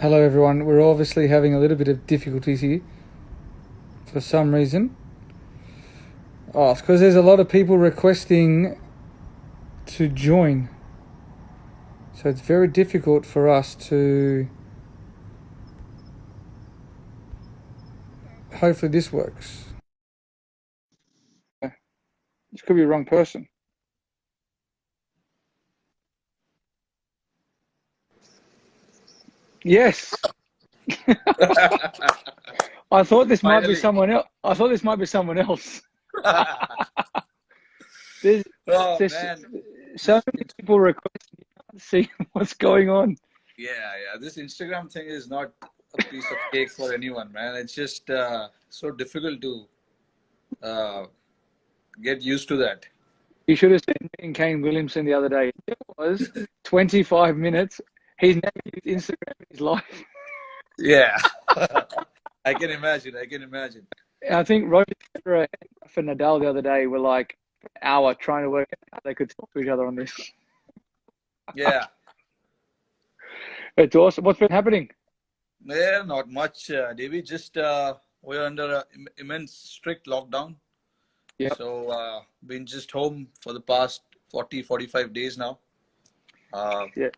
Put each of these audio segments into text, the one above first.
Hello everyone, we're obviously having a little bit of difficulties here for some reason. Oh, it's because there's a lot of people requesting to join. So it's very difficult for us to... Hopefully this works. This could be the wrong person. Yes! I thought this might be Finally. someone else. I thought this might be someone else. There's, Oh there's man, so this many people requesting. You can't see what's going on. yeah. This Instagram thing is not a piece of cake for anyone, man. It's just so difficult to uh, get used to that. You should have seen me and Kane Williamson the other day. It was 25 minutes. He's never used Instagram in his life. Yeah, I can imagine. I can imagine. I think Rohit Sharma and Rafa Nadal the other day were like an hour trying to work out how they could talk to each other on this. Yeah, It's awesome. What's been happening? yeah, not much, Davey. Just we're under a immense strict lockdown, Yeah, so been just home for the past 45 days now. Uh, yeah.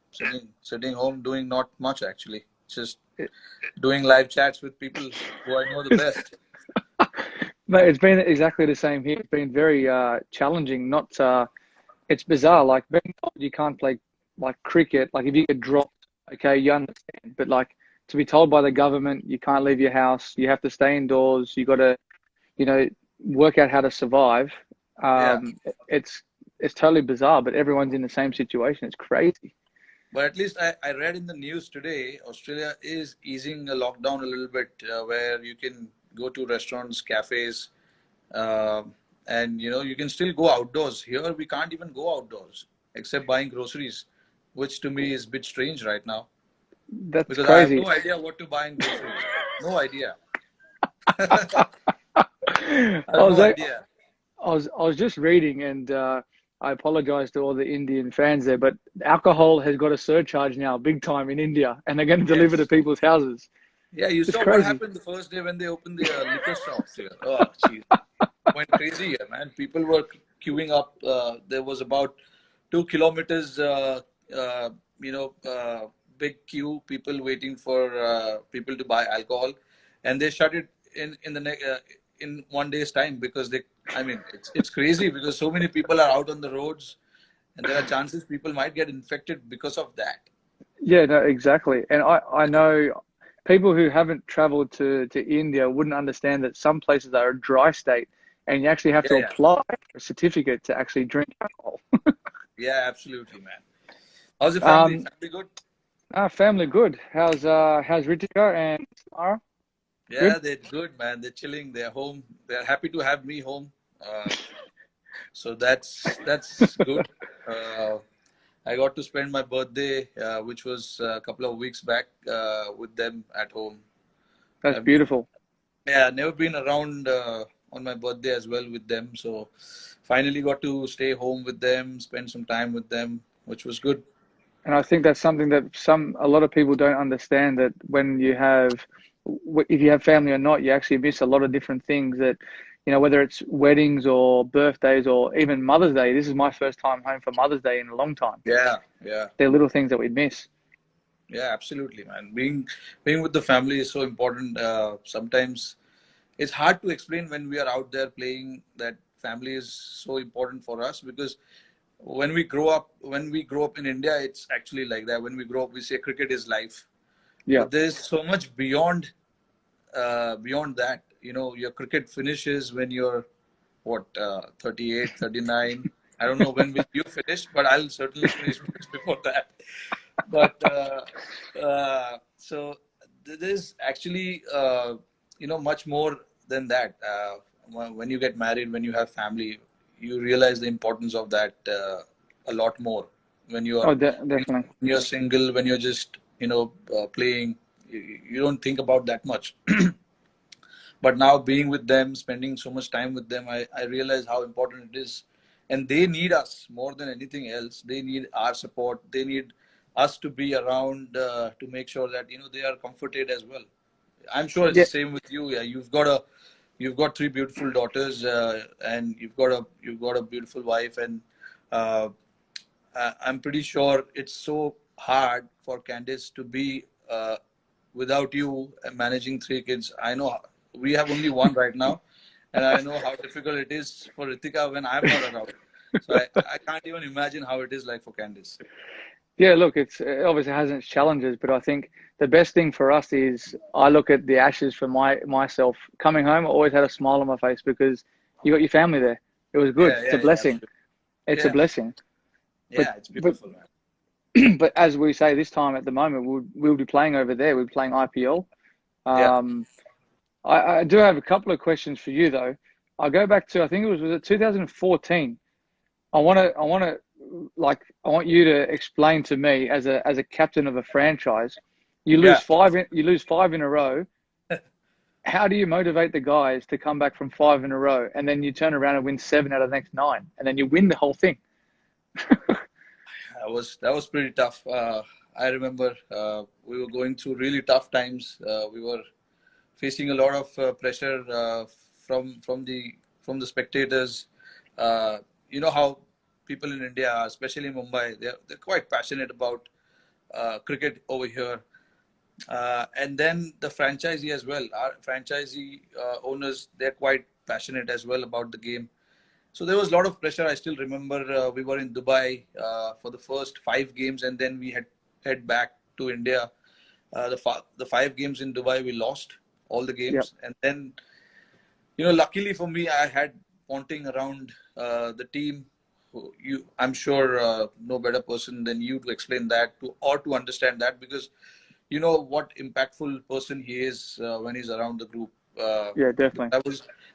sitting home doing not much actually. Just doing live chats with people who I know the best. Mate, it's been exactly the same here. It's been very challenging. Not it's bizarre. Like being told you can't play like cricket. Like if you get dropped, okay, you understand. But like to be told by the government you can't leave your house, you have to stay indoors. You got to, you know, work out how to survive. Yeah, It's totally bizarre, but everyone's in the same situation. It's crazy. but at least I read in the news today, Australia is easing a lockdown a little bit, where you can go to restaurants, cafes, uh, and you can still go outdoors. Here we can't even go outdoors except buying groceries, which to me is a bit strange right now That's because I have crazy. no idea what to buy in groceries. No idea. I I have was no I idea. was just reading, and I apologize to all the Indian fans there, but alcohol has got a surcharge now, big time in India, and they're going to deliver to Yes. people's houses. Yeah, you It's saw what crazy. happened the first day when they opened the liquor shops here. Oh, jeez. Went crazy here, man. People were queuing up. There was about 2 kilometers, you know, big queue, people waiting for people to buy alcohol. And they shut it in 1 day's time because I mean, it's crazy because so many people are out on the roads and there are chances people might get infected because of that. Yeah, no, exactly. And I know people who haven't traveled to India wouldn't understand that some places are a dry state, and you actually have Yeah, to yeah. apply for a certificate to actually drink alcohol. Yeah, absolutely, man. How's the family? Um, Family good? family good. How's Ritika and Samara? Good. Yeah, they're good, man. They're chilling. They're home. They're happy to have me home. So that's good. Uh, I got to spend my birthday, which was a couple of weeks back, with them at home. That's I've been, beautiful. yeah, never been around on my birthday as well with them. So finally got to stay home with them, spend some time with them, which was good. And I think that's something that a lot of people don't understand, that when you have, if you have family or not, you actually miss a lot of different things that, whether it's weddings or birthdays or even Mother's Day. This is my first time home for Mother's Day in a long time. Yeah, yeah. They're little things that we miss. Yeah, absolutely, man. Being with the family is so important. Sometimes it's hard to explain when we are out there playing that family is so important for us because when we grow up in India, it's actually like that. When we grow up, we say cricket is life, Yeah. but there's so much beyond that. Your cricket finishes when you're what 38, 39. I don't know when will you finish, but I'll certainly finish much before that. But so there's actually much more than that. When you get married, when you have family, you realize the importance of that a lot more. When you are Oh, definitely. when you're single, when you're just playing, you don't think about that much. But now being with them, spending so much time with them, I realize how important it is. And they need us more than anything else. They need our support. They need us to be around to make sure that they are comforted as well. I'm sure it's Yeah, the same with you. Yeah, you've got three beautiful daughters, and you've got a beautiful wife, and uh, I'm pretty sure it's so hard for Candice to be without you managing three kids. I know we have only one right now, and I know how difficult it is for Ritika when I'm not around. So I can't even imagine how it is like for Candice. yeah. Look, it obviously has its challenges, but I think the best thing for us is I look at the Ashes for myself coming home. I always had a smile on my face because you got your family there. It was good. Yeah, It's a yeah, yeah, blessing. absolutely. It's a Yeah, blessing. But yeah, it's but beautiful, man. but as we say this time at the moment, we'll be playing over there. We're playing IPL. Yeah, Um, I do have a couple of questions for you though. I'll go back to I think was it 2014. I want you to explain to me as a captain of a franchise, yeah. you lose five in a row. How do you motivate the guys to come back from five in a row and then you turn around and win seven out of the next nine and then you win the whole thing? That was pretty tough. I remember we were going through really tough times. We were facing a lot of pressure from the spectators. You know how people in India, especially Mumbai, they're quite passionate about cricket over here. And then the franchisee as well. Our franchisee owners, they're quite passionate as well about the game. So there was a lot of pressure. I still remember we were in Dubai for the first 5 games, and then we had head back to India. The 5 games in Dubai, we lost all the Yep, games, and then luckily for me, I had Ponting around the team. I'm sure no better person than you to explain that to understand that, because you know what impactful person he is when he's around the group. yeah, definitely.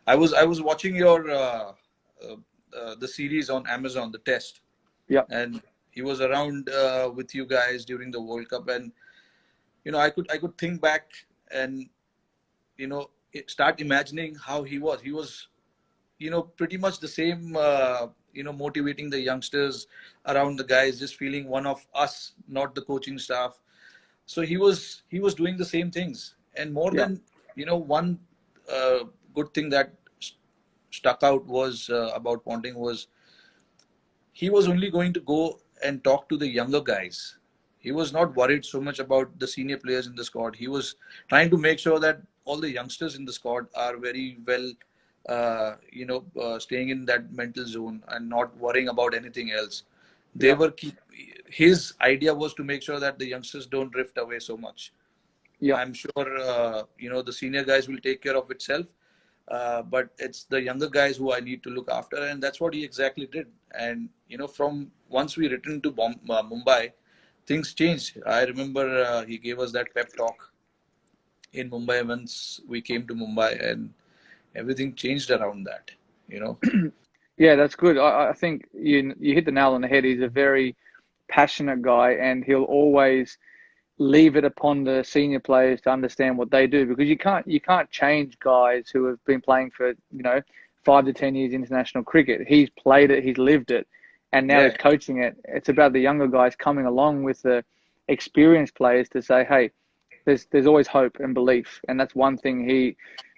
I was watching your uh, the series on Amazon, the test, Yep, and he was around with you guys during the World Cup, and I could think back and start imagining how he was. He was pretty much the same. Motivating the youngsters around the guys, just feeling one of us, not the coaching staff. So he was doing the same things, and more yep, than one uh, good thing that stuck out was about Ponting was he was only going to go and talk to the younger guys. He was not worried so much about the senior players in the squad. He was trying to make sure that all the youngsters in the squad are very well, staying in that mental zone and not worrying about anything else. They yep, were keep. His idea was to make sure that the youngsters don't drift away so much. yep. I'm sure the senior guys will take care of itself, but it's the younger guys who I need to look after, and that's what he exactly did. And from once we returned to Mumbai, things changed. I remember he gave us that pep talk in Mumbai once we came to Mumbai, and everything changed around that. You know, Yeah, that's good. I think you hit the nail on the head. He's a very passionate guy, and he'll always leave it upon the senior players to understand what they do because you can't change guys who have been playing for 5 to 10 years international cricket. He's played it, he's lived it, and now he's yeah, coaching it. It's about the younger guys coming along with the experienced players to say, hey, there's always hope and belief, and that's one thing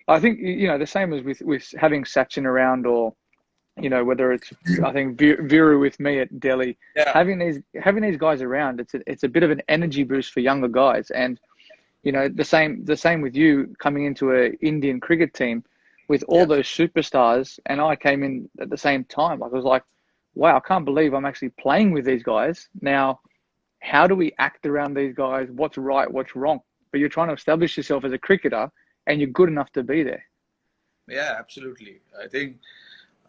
I think the same as with having Sachin around or whether it's I think Viru with me at Delhi, yeah, having these guys around, it's a bit of an energy boost for younger guys, and the same with you coming into a Indian cricket team with all yeah, those superstars, and I came in at the same time. Like I was like, wow, I can't believe I'm actually playing with these guys now. How do we act around these guys? What's right? What's wrong? But you're trying to establish yourself as a cricketer, and you're good enough to be there. yeah, absolutely. I think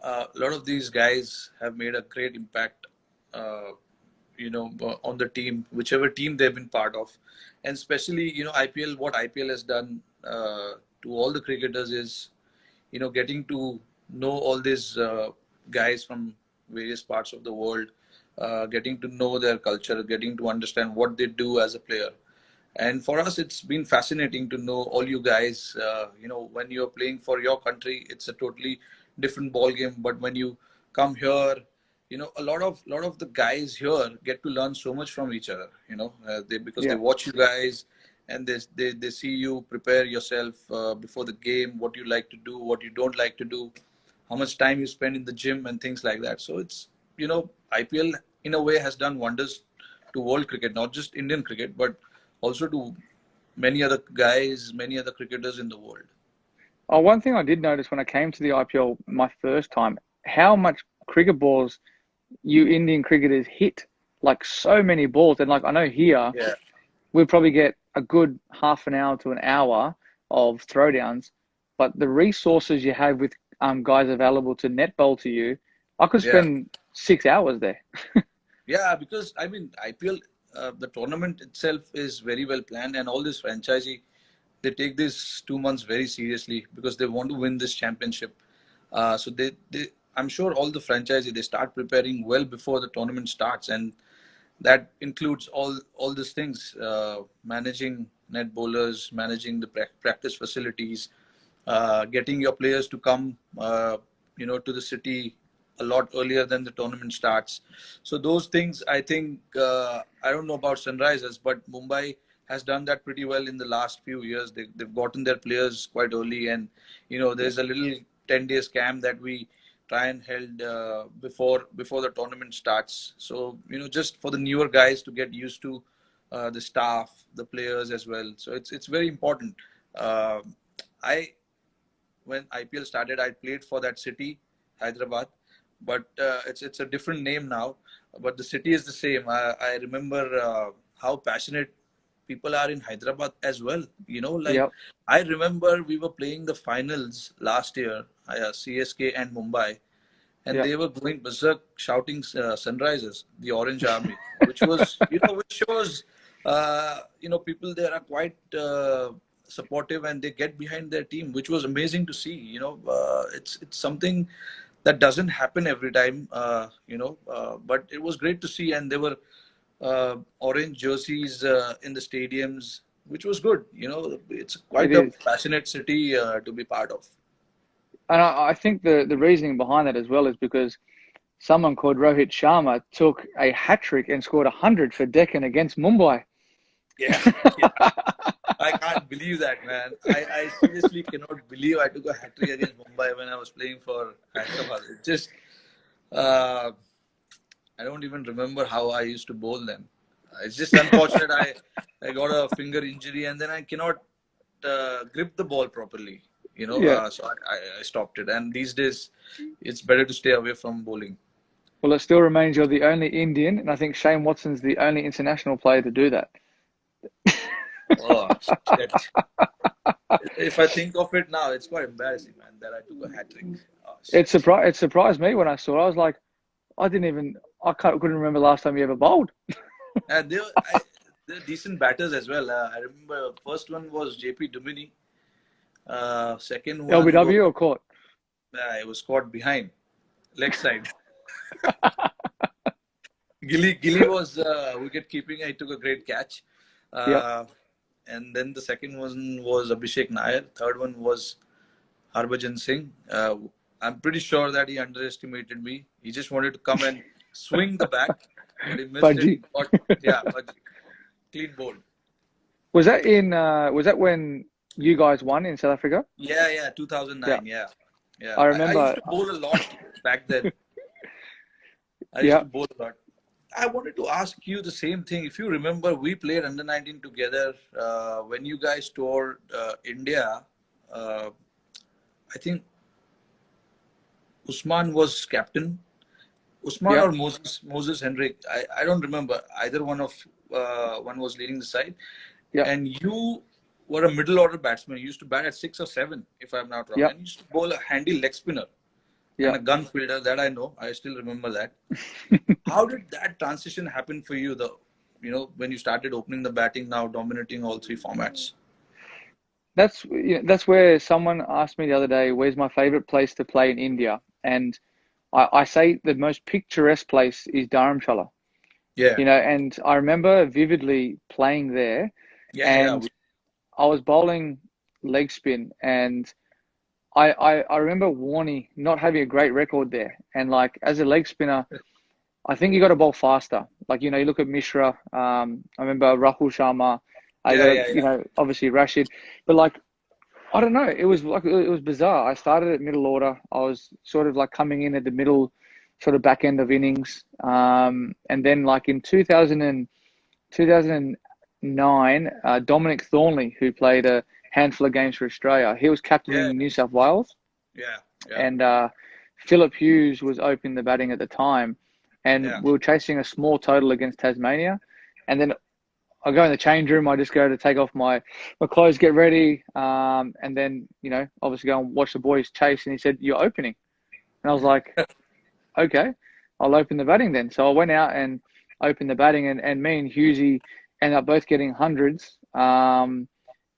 a lot of these guys have made a great impact. Uh, on the team, whichever team they've been part of, and especially IPL. What IPL has done to all the cricketers is getting to know all these guys from various parts of the world, getting to know their culture, getting to understand what they do as a player. And for us, it's been fascinating to know all you guys. When you're playing for your country, it's a totally different ball game. But when you come here, a lot of the guys here get to learn so much from each other. Because they Yeah. watch you guys, and they see you prepare yourself before the game, what you like to do, what you don't like to do, how much time you spend in the gym and things like that. So it's IPL in a way has done wonders to world cricket, not just Indian cricket, but also to many other guys, many other cricketers in the world. Oh, one thing I did notice when I came to the IPL my first time, how much cricket balls you Indian cricketers hit. Like so many balls. And like I know here Yeah, we'll probably get a good half an hour to an hour of throwdowns, but the resources you have with guys available to net bowl to you, I could yeah. spend 6 hours there. Yeah, because I mean, IPL, the tournament itself is very well planned, and all this franchisee, they take this 2 months very seriously because they want to win this championship. So I'm sure all the franchisee, they start preparing well before the tournament starts, and that includes all these things: managing net bowlers, managing the practice facilities, getting your players to come, to the city a lot earlier than the tournament starts. So those things, I think, I don't know about Sunrisers, but Mumbai has done that pretty well in the last few years. They've gotten their players quite early, and there's a little 10 days camp that we try and held before the tournament starts. So just for the newer guys to get used to the staff, the players as well. So it's very important. Uh, I When IPL started, I played for that city, Hyderabad, but it's a different name now. But the city is the same. I remember how passionate people are in Hyderabad as well. Like Yep, I remember we were playing the finals last year, CSK and Mumbai, and yep. they were going berserk shouting Sunrisers, the Orange Army, which was, which shows, people there are quite supportive, and they get behind their team, which was amazing to see. It's something that doesn't happen every time, but it was great to see, and there were orange jerseys in the stadiums, which was good. It's It quite a is. passionate city to be part of. And I think the reasoning behind that as well is because someone called Rohit Sharma took a hat trick and scored 100 for Deccan against Mumbai. Yeah, yeah. I can't believe that, man. I seriously cannot believe I took a hat trick against Mumbai when I was playing for Hyderabad. It just, uh, I don't even remember how I used to bowl them. It's just unfortunate. I got a finger injury, and then I cannot grip the ball properly. Yeah. So I stopped it. And these days, it's better to stay away from bowling. Well, it still remains you're the only Indian, and I think Shane Watson's the only international player to do that. Oh, shit. If I think of it now, it's quite embarrassing, man, that I took a hat trick. Oh, shit. It surprised me when I saw it. I was like, couldn't remember last time you ever bowled. And they're decent batters as well. I remember first one was JP Dumini. Second one was LBW or court? it was caught behind, leg side. Gilly was wicket keeping. He took a great catch. Yep. Uh, and then the second one was Abhishek Nair. Third one was Harbhajan Singh. I'm pretty sure that he underestimated me. He just wanted to come and swing the bat, but he missed it. He Fudgy. got, yeah, but clean bowled. Was that when you guys won in South Africa? Yeah, Yeah. 2009. Yeah, yeah. I I used remember. to bowl a lot back then. I used Yeah. to bowl a lot. I wanted to ask you the same thing. If you remember, we played under 19 together when you guys toured India. Uh, I think Usman was captain. Usman Yeah. or Moses Henrik. I don't remember. Either one was leading the side. Yeah. And you were a middle order batsman. You used to bat at 6 or 7, if I'm not wrong. Yeah. And you used to bowl a handy leg spinner and Yeah. a gun fielder. That I know. I still remember that. How did that transition happen for you, though? When you started opening the batting, now dominating all three formats. That's where someone asked me the other day, where's my favorite place to play in India? And I say the most picturesque place is Dharamshala. Yeah, And I remember vividly playing there, yeah. and I was bowling leg spin, and I remember Warney not having a great record there. And like as a leg spinner, I think you got to bowl faster. Like, you know, you look at Mishra. I remember Rahul Sharma. I got Yeah, to, yeah, you yeah. know, obviously Rashid. But like, I don't know. It was like it was bizarre. I started at middle order. I was sort of like coming in at the middle, sort of back end of innings. And then like in 2009, Dominic Thornley, who played a handful of games for Australia, he was Yeah, captaining New South Wales, yeah, yeah, and Philip Hughes was opening the batting at the time, and yeah, we were chasing a small total against Tasmania, and then I go in the change room. I just go to take off my clothes, get ready, and then you know obviously go and watch the boys chase. And he said, "You're opening," and I was like, "Okay, I'll open the batting then." So I went out and opened the batting, and me and Husey ended up both getting hundreds.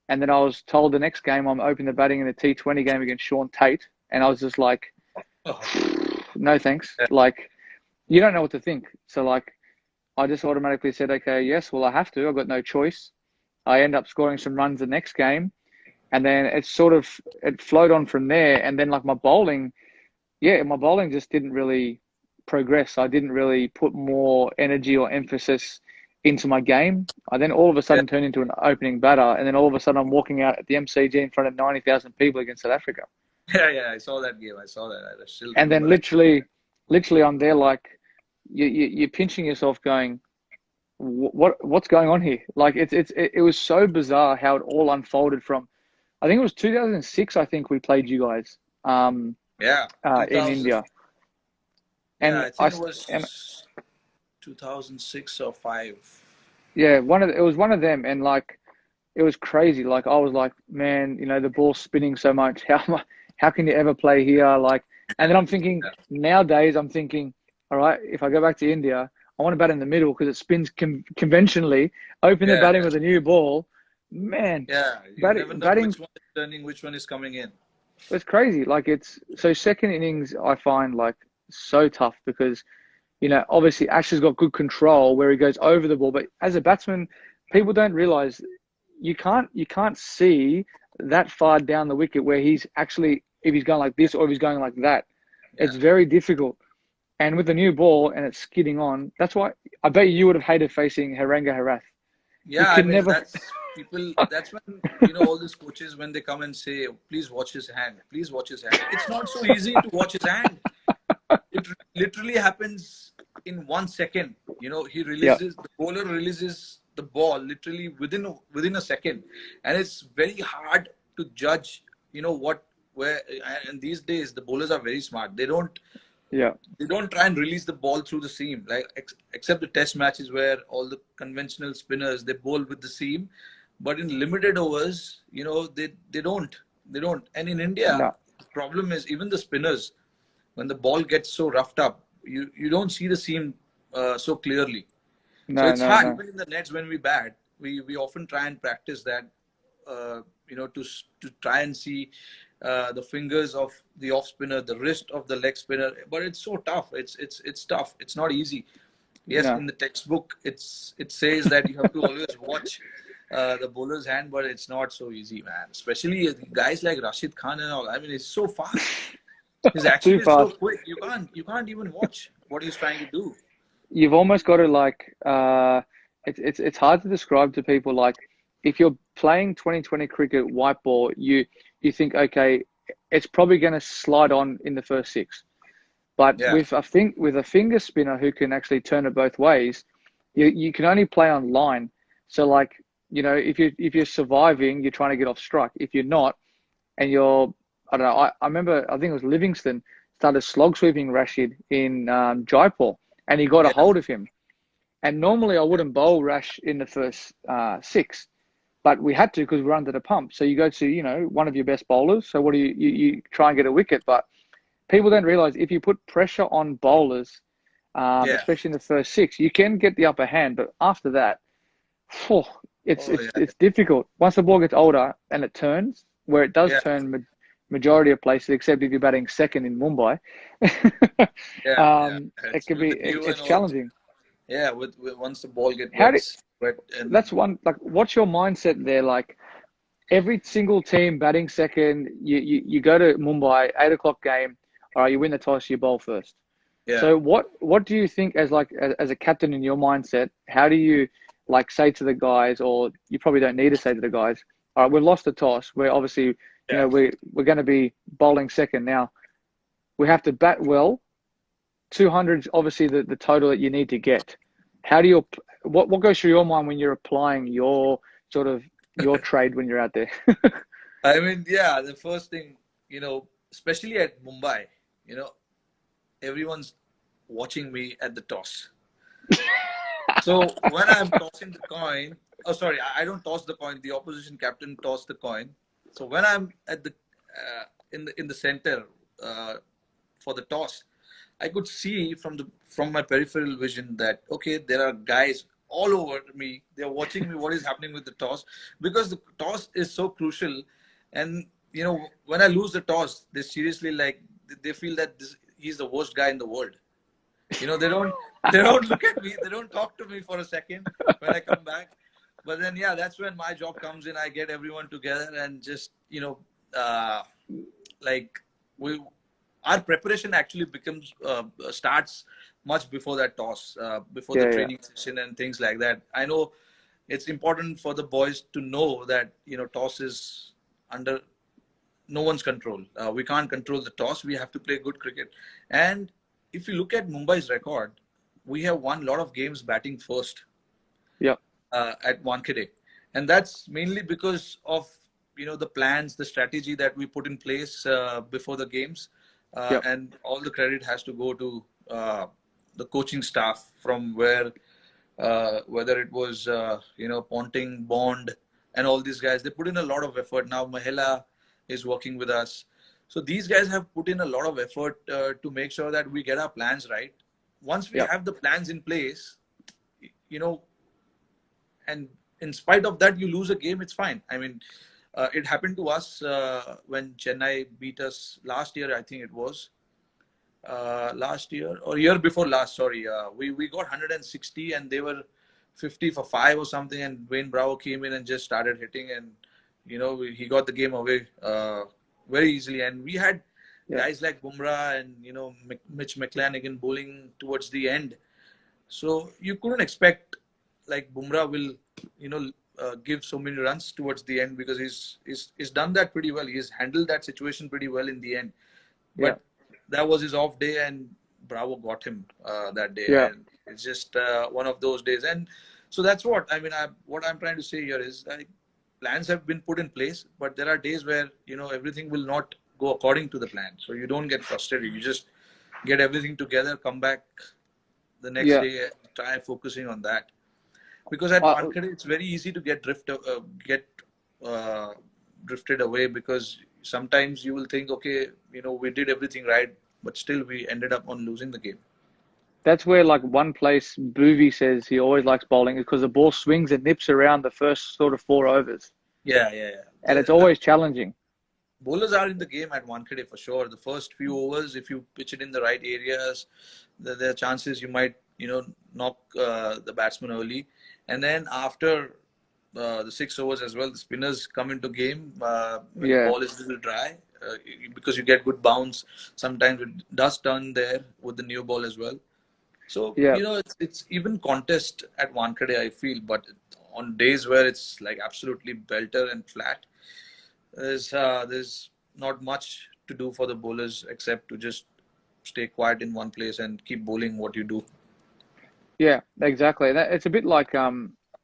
And then I was told the next game I'm opening the batting in a T20 game against Sean Tate, and I was just like, oh, "No thanks." yeah, Like you don't know what to think. So like I just automatically said, "Okay, yes, well I have to. I've got no choice." I end up scoring some runs the next game, and then it flowed on from there. And then like my bowling just didn't really progress. I didn't really put more energy or emphasis into my game. I then all of a yeah, sudden turned into an opening batter, and then all of a sudden I'm walking out at the MCG in front of 90,000 people against South Africa. yeah, yeah. I saw that game. I saw that. I still And then remember that. literally I'm there like you're pinching yourself, going, what's going on here? Like it was so bizarre how it all unfolded from. I think it was 2006. I think we played you guys Yeah, in 2000. India, Yeah, and I I think it and was 2006 or five. yeah, it was one of them, and like it was crazy. Like I was like, man, you know, the ball's spinning so much. How can you ever play here? Like, and then I'm thinking Yeah, nowadays, I'm thinking, all right, if I go back to India, I want to bat in the middle because it spins conventionally. Open the yeah, batting yeah. with a new ball, man. Yeah, you never know Batting which one is turning, which one is coming in. was crazy. Like it's so second innings, I find like so tough because you know, obviously Ash has got good control where he goes over the ball, but as a batsman, people don't realize you can't see that far down the wicket where he's actually if he's going like this or if he's going like that. Yeah. It's very difficult. And with the new ball and it's skidding on, that's why I bet you would have hated facing Haranga Harath. You Yeah, I could mean, never. that's people, that's when, all these coaches, when they come and say, please watch his hand, please watch his hand. It's not so easy to watch his hand. It literally happens in 1 second. He Yeah, releases, the bowler releases the ball literally within a second. And it's very hard to judge, where, and these days the bowlers are very smart. yeah, They don't try and release the ball through the seam, like except the test matches where all the conventional spinners they bowl with the seam, but in limited overs, they don't. And in India, no, the problem is even the spinners, when the ball gets so roughed up, you don't see the seam so clearly. So no, it's no, hard. no, Even in the nets when we bat, we often try and practice that, to try and see the fingers of the off spinner, the wrist of the leg spinner. But it's so tough. It's tough. It's not easy. Yes, no. in the textbook, it says that you have to always watch the bowler's hand, but it's not so easy, man. Especially guys like Rashid Khan and all. I mean, it's so fast. His action Too is so fast. quick. You can't even watch what he's trying to do. You've almost got to like it's hard to describe to people like if you're playing 2020 cricket white ball you think okay it's probably going to slide on in the first six, but Yeah, with a finger spinner who can actually turn it both ways, you can only play on line. So like you know if you're surviving, you're trying to get off strike. If you're not, and you're I don't know, I remember I think it was Livingston started slog sweeping Rashid in Jaipur, and he got a yeah, hold of him. And normally I wouldn't bowl Rash in the first six, but we had to because we were under the pump. So you go to one of your best bowlers. So what do you try and get a wicket? But people don't realize if you put pressure on bowlers, yeah. especially in the first six, you can get the upper hand. But after that, phew, it's Oh it's yeah, it's difficult. Once the ball gets older and it turns, where it does yeah, turn majority of places, except if you're batting second in Mumbai, yeah, yeah. it It's can with be the dew and it's all. challenging. Yeah, with once the ball get How do wet, and that's one like what's your mindset there? Like every single team batting second, you go to Mumbai, 8 o'clock game, all right, you win the toss, you bowl first. Yeah. So what do you think as like as a captain in your mindset? How do you like say to the guys, or you probably don't need to say to the guys, all right, we've lost the toss. We're obviously, Yeah. we're going to be bowling second now. We have to bat well. 200 is obviously the total that you need to get. How do you what goes through your mind when you're applying your sort of your trade when you're out there? I mean, yeah, the first thing, especially at Mumbai, you know, everyone's watching me at the toss. So when I'm tossing the coin, oh sorry, I don't toss the coin. The opposition captain tossed the coin. So when I'm at the in the center uh, for the toss, I could see from my peripheral vision that okay, there are guys all over me. They're watching me. What is happening with the toss? Because the toss is so crucial, and when I lose the toss, they seriously like they feel that he's the worst guy in the world. They don't look at me. They don't talk to me for a second when I come back. But then yeah, that's when my job comes in. I get everyone together and just like we our preparation actually becomes starts much before that toss, before the Yeah, yeah, training session and things like that. I know it's important for the boys to know that toss is under no one's control. We can't control the toss. We have to play good cricket. And if you look at Mumbai's record, we have won a lot of games batting first yeah, at Wankhede, and that's mainly because of the plans, the strategy that we put in place before the games, yeah, and all the credit has to go to the coaching staff from where whether it was Ponting, Bond, and all these guys. They put in a lot of effort. Now Mahela is working with us, so these guys have put in a lot of effort to make sure that we get our plans right. Once we yeah, have the plans in place, you know and in spite of that you lose a game, it's fine. I mean, it happened to us when Chennai beat us last year. I think it was last year or year before last. Sorry, we got 160 and they were 50 for 5 or something, and Wayne Bravo came in and just started hitting, and he got the game away very easily. And we had yeah, guys like Bumrah and Mitch McClanahan bowling towards the end, so you couldn't expect like Bumrah will, give so many runs towards the end, because he's done that pretty well. He's handled that situation pretty well in the end. yeah, But that was his off day, and Bravo got him that day, yeah. and it's just one of those days. And so that's what I mean. What I'm trying to say here is like plans have been put in place, but there are days where everything will not go according to the plan. So you don't get frustrated. You just get everything together, come back the next Yeah. day, try focusing on that. Because at Uh, Wankhede, it's very easy to get uh, drifted away, because sometimes you will think, okay, we did everything right, but still we ended up on losing the game. that's where like one place Boovy says he always likes bowling is because the ball swings and nips around the first sort of 4 overs, Yeah, yeah, yeah. and it's always challenging. Bowlers are in the game at Wankhede for sure. The first few overs, if you pitch it in the right areas, there are chances you might, knock the batsman early. And then after the 6 overs as well, the spinners come into game when the Yeah, ball is a little dry, because you get good bounce. Sometimes it does turn there with the new ball as well. So yeah. it's even contest at Wankhede, I feel, but on days where it's like absolutely belter and flat, there's not much to do for the bowlers except to just stay quiet in one place and keep bowling what you do. Yeah, exactly. It's a bit like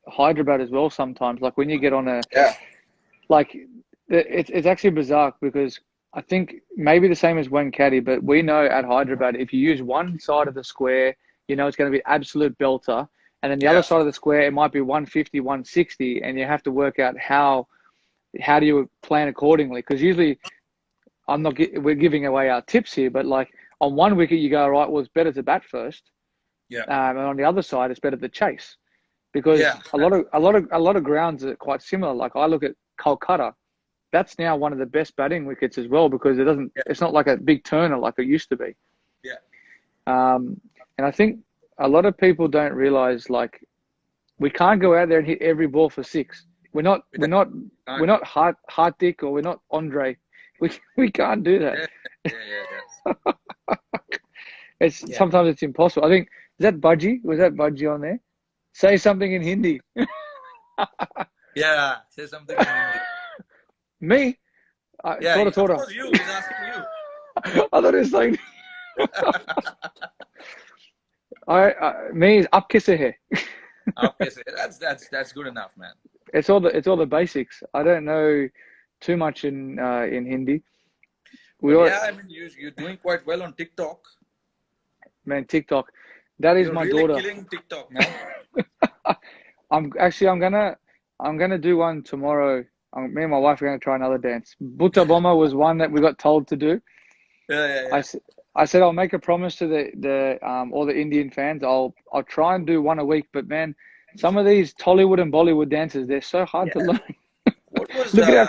Hyderabad as well sometimes. Like when you get on a Yeah, like it's actually bizarre because I think maybe the same as Caddy, but we know at Hyderabad if you use one side of the square, it's going to be absolute belter, and then the other yeah, side of the square it might be 150, 160, and you have to work out how do you plan accordingly? Because usually we're giving away our tips here, but like on one wicket you go, all right, well it's better to bat first, yeah, and on the other side it's better to chase because yeah, a lot of grounds are quite similar. Like I look at Kolkata, that's now one of the best batting wickets as well because yeah, it's not like a big turner like it used to be. yeah. And I think a lot of people don't realize like we can't go out there and hit every ball for six. We're not we're Yeah. not we're Can't. not Hardik or we're not Andre. We can't do that. Yeah, yeah, yeah, yeah. It's Yeah. sometimes it's impossible. I think is that Budgie? Was that Budgie on there? Say something in Hindi. Yeah. Say something in Hindi. Me? Yeah. Tora Of Tora. course, you. He's asking you. I thought it was like me is up kisse hai. Okay, so that's good enough, man. It's all the basics. I don't know too much in Hindi. We But all yeah, I mean, you're doing quite well on TikTok. man TikTok. That is You're my really daughter. killing TikTok, man. I'm gonna do one tomorrow. Me and my wife are gonna try another dance. Butta Bomma was one that we got told to do. Yeah, yeah, I, yeah. s- I said I'll make a promise to the all the Indian fans. I'll try and do one a week. But man, some of these Tollywood and Bollywood dances, they're so hard to Yeah. learn. What was Look at our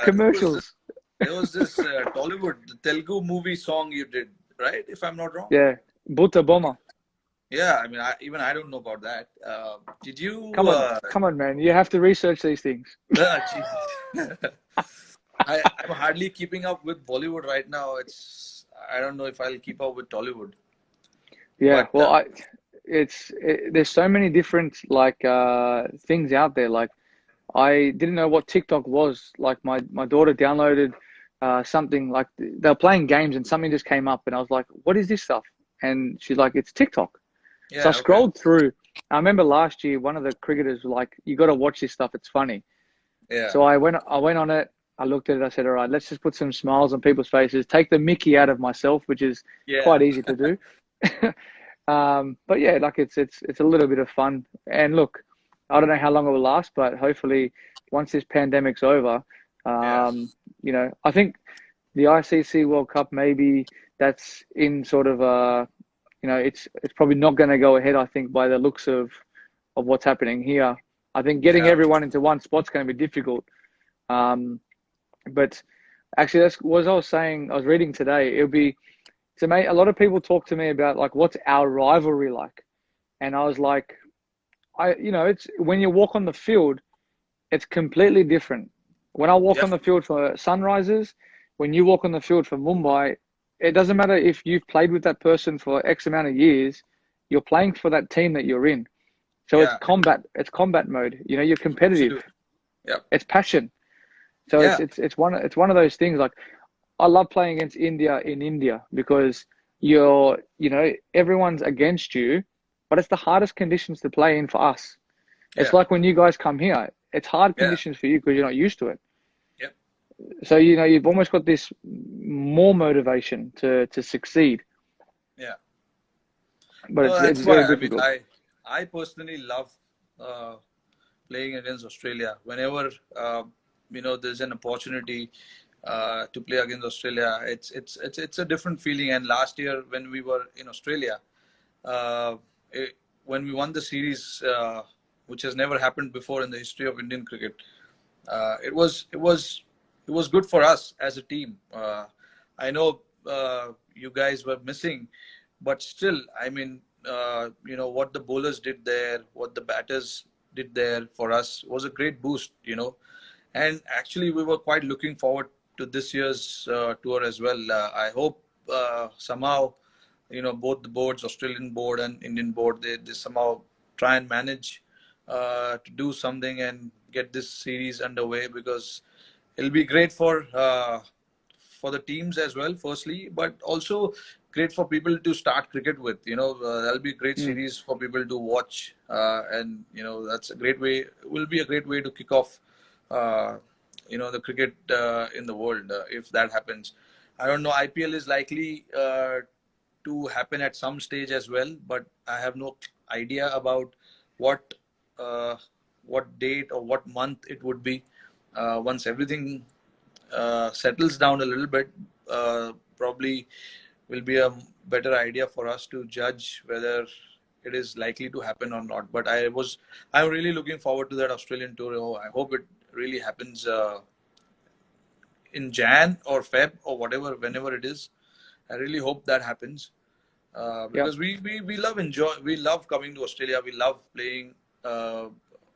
there was this commercials. Tollywood, the Telugu movie song you did, right? If I'm not wrong. Yeah, Butta Bomma. Yeah, I mean, even I don't know about that. Did you? Come on, man. You have to research these things. Jesus. I'm hardly keeping up with Bollywood right now. I don't know if I'll keep up with Tollywood. Yeah, But well, there's so many different like things out there. Like I didn't know what TikTok was. Like my daughter downloaded something like they were playing games and something just came up and I was like, what is this stuff? And she's like, it's TikTok. So I yeah, okay. scrolled through. I remember last year one of the cricketers was like, you got to watch this stuff. It's funny. Yeah, So I went on it. I looked at it. I said, all right, let's just put some smiles on people's faces. Take the Mickey out of myself, which is yeah, quite easy to do. But yeah, like it's a little bit of fun. And look, I don't know how long it will last, but hopefully once this pandemic's over, yeah, I think the ICC World Cup maybe that's in sort of it's probably not going to go ahead. I think by the looks of what's happening here, I think getting yeah, everyone into one spot's going to be difficult. Um, but actually, that's what I was saying. I was reading today. It'll be to me. A lot of people talk to me about like what's our rivalry like, and I was like, it's when you walk on the field, it's completely different. When I walk yeah, on the field for Sunrisers, when you walk on the field for Mumbai, it doesn't matter if you've played with that person for X amount of years. You're playing for that team that you're in. So it's yeah. combat. It's combat mode. You're competitive. Absolutely. Yeah, It's passion. So it's yeah, it's it's one it's one of those things. Like I love playing against India in India because everyone's against you, but it's the hardest conditions to play in for us. It's yeah, like when you guys come here, it's hard yeah, conditions for you because you're not used to it. yeah, So you've almost got this more motivation to succeed, yeah. but No, it's that's why. very I mean, difficult. I personally love uh, playing against Australia. Whenever there's an opportunity to play against Australia, it's a different feeling. And last year when we were in Australia, uh, when we won the series, which has never happened before in the history of Indian cricket, it was good for us as a team. I know you guys were missing, but still, I mean, what the bowlers did there, what the batters did there for us was a great boost. And actually, we were quite looking forward to this year's tour as well. I hope somehow, both the boards, Australian board and Indian board, they somehow try and manage to do something and get this series underway, because it'll be great for the teams as well, firstly, but also great for people to start cricket with. That'll be a great Mm. series for people to watch, and that's a great way. Will be a great way to kick off, uh, the cricket in the world if that happens. I don't know. IPL is likely to happen at some stage as well, but I have no idea about what uh, what date or what month it would be. Once everything settles down a little bit, probably will be a better idea for us to judge whether it is likely to happen or not. But I'm really looking forward to that Australian tour. Oh, I hope it really happens in Jan or Feb or whatever, whenever it is. I really hope that happens, Yeah, because we love coming to Australia. We love playing uh,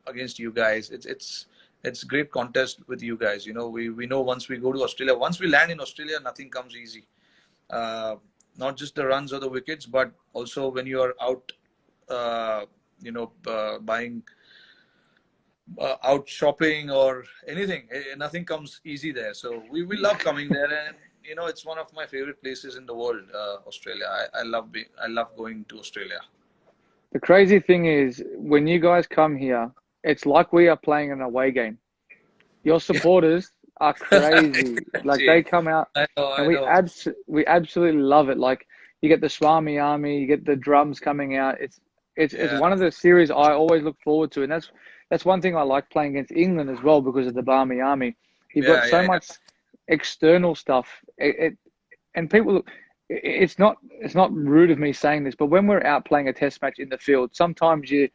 against you guys. It's great contest with you guys. We know once we go to Australia, once we land in Australia, nothing comes easy. Uh, Not just the runs or the wickets, but also when you are out, buying, out shopping or anything, nothing comes easy there. So we love coming there, and it's one of my favorite places in the world, Australia. I love going to Australia. The crazy thing is, when you guys come here, it's like we are playing an away game. Your Yeah. supporters are crazy. Like Gee, they come out, I know, and I know. we absolutely love it. Like you get the Swami Army, you get the drums coming out. It's Yeah, one of the series I always look forward to, and that's one thing I like playing against England as well because of the Barmy Army. You've got yeah, so yeah, yeah. much external stuff. And people, it's not rude of me saying this, but when we're out playing a test match in the field, sometimes you're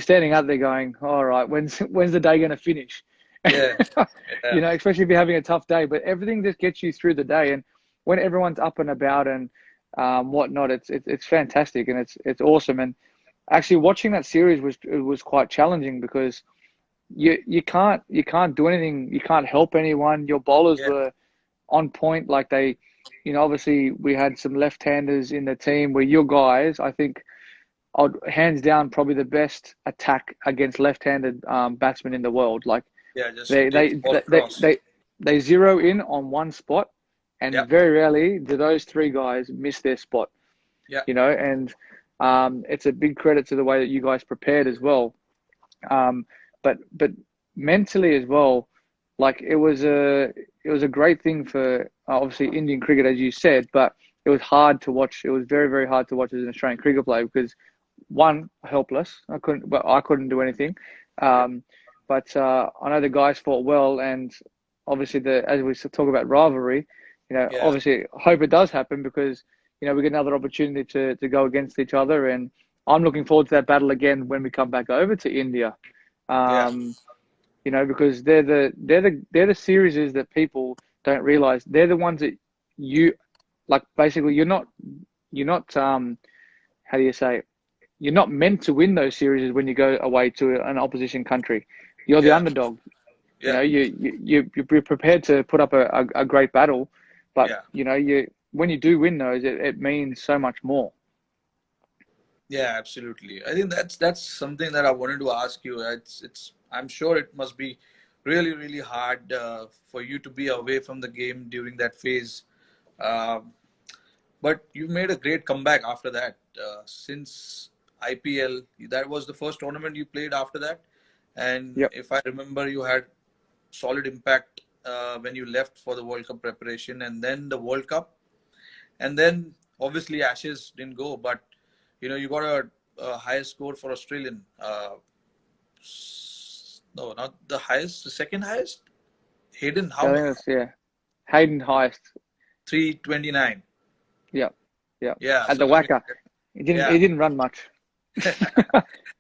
standing out there going, all right, when's the day going to finish? Yeah, yeah, Especially if you're having a tough day, but everything just gets you through the day. And when everyone's up and about and whatnot, it's fantastic and it's awesome. And actually watching that series was quite challenging because you can't do anything. You can't help anyone. Your bowlers yeah, were on point. Like obviously we had some left-handers in the team where your guys, I think, hands down probably the best attack against left-handed batsmen in the world. Like yeah. Just to they take they the ball they across. they they zero in on one spot, Yeah, and very rarely do those three guys miss their spot. yeah, And it's a big credit to the way that you guys prepared as well. But mentally as well, like it was a great thing for obviously Indian cricket as you said, but it was hard to watch. It was very very hard to watch as an Australian cricket player because one, helpless. I couldn't do anything. Um, but I know the guys fought well, and obviously as we talk about rivalry, yeah, obviously hope it does happen because we get another opportunity to go against each other, and I'm looking forward to that battle again when we come back over to India. yeah, Um, because they're the series that people don't realize. They're the ones that you like. Basically, you're not how do you say it? You're not meant to win those series when you go away to an opposition country. You're the yeah, underdog. yeah, You're prepared to put up a great battle, but yeah. when you do win those, it means so much more. Yeah, absolutely. I think that's something that I wanted to ask you. It's I'm sure it must be really really hard for you to be away from the game during that phase. Um, but you made a great comeback after that. Since IPL, that was the first tournament you played after that. And Yep. if I remember, you had solid impact when you left for the World Cup preparation, and then the World Cup, and then obviously Ashes didn't go, but you got a highest score for Australian. No, not the highest, the second highest. Hayden, how Yeah, I think many? that's yeah. Hayden highest. 329. Yep. Yep. Yeah, At so the I mean, Wacker, he didn't. yeah, He didn't run much.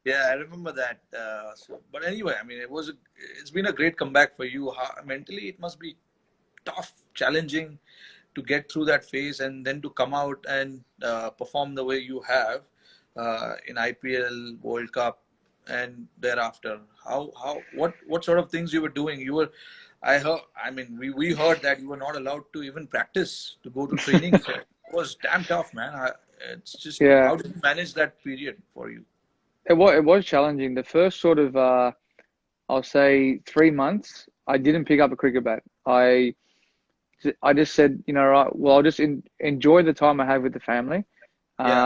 yeah, I remember that. But anyway, I mean, it's been a great comeback for you. Mentally, it must be tough, challenging to get through that phase and then to come out and perform the way you have in IPL, World Cup, and thereafter. What sort of things you were doing? I heard. I mean, we heard that you were not allowed to even practice to go to training. So it was damn tough, man. It's just Yeah. how did you manage that period for you? It was challenging. The first sort of I'll say 3 months, I didn't pick up a cricket bat. I just said, right, well, I'll just enjoy the time I have with the family, Yeah,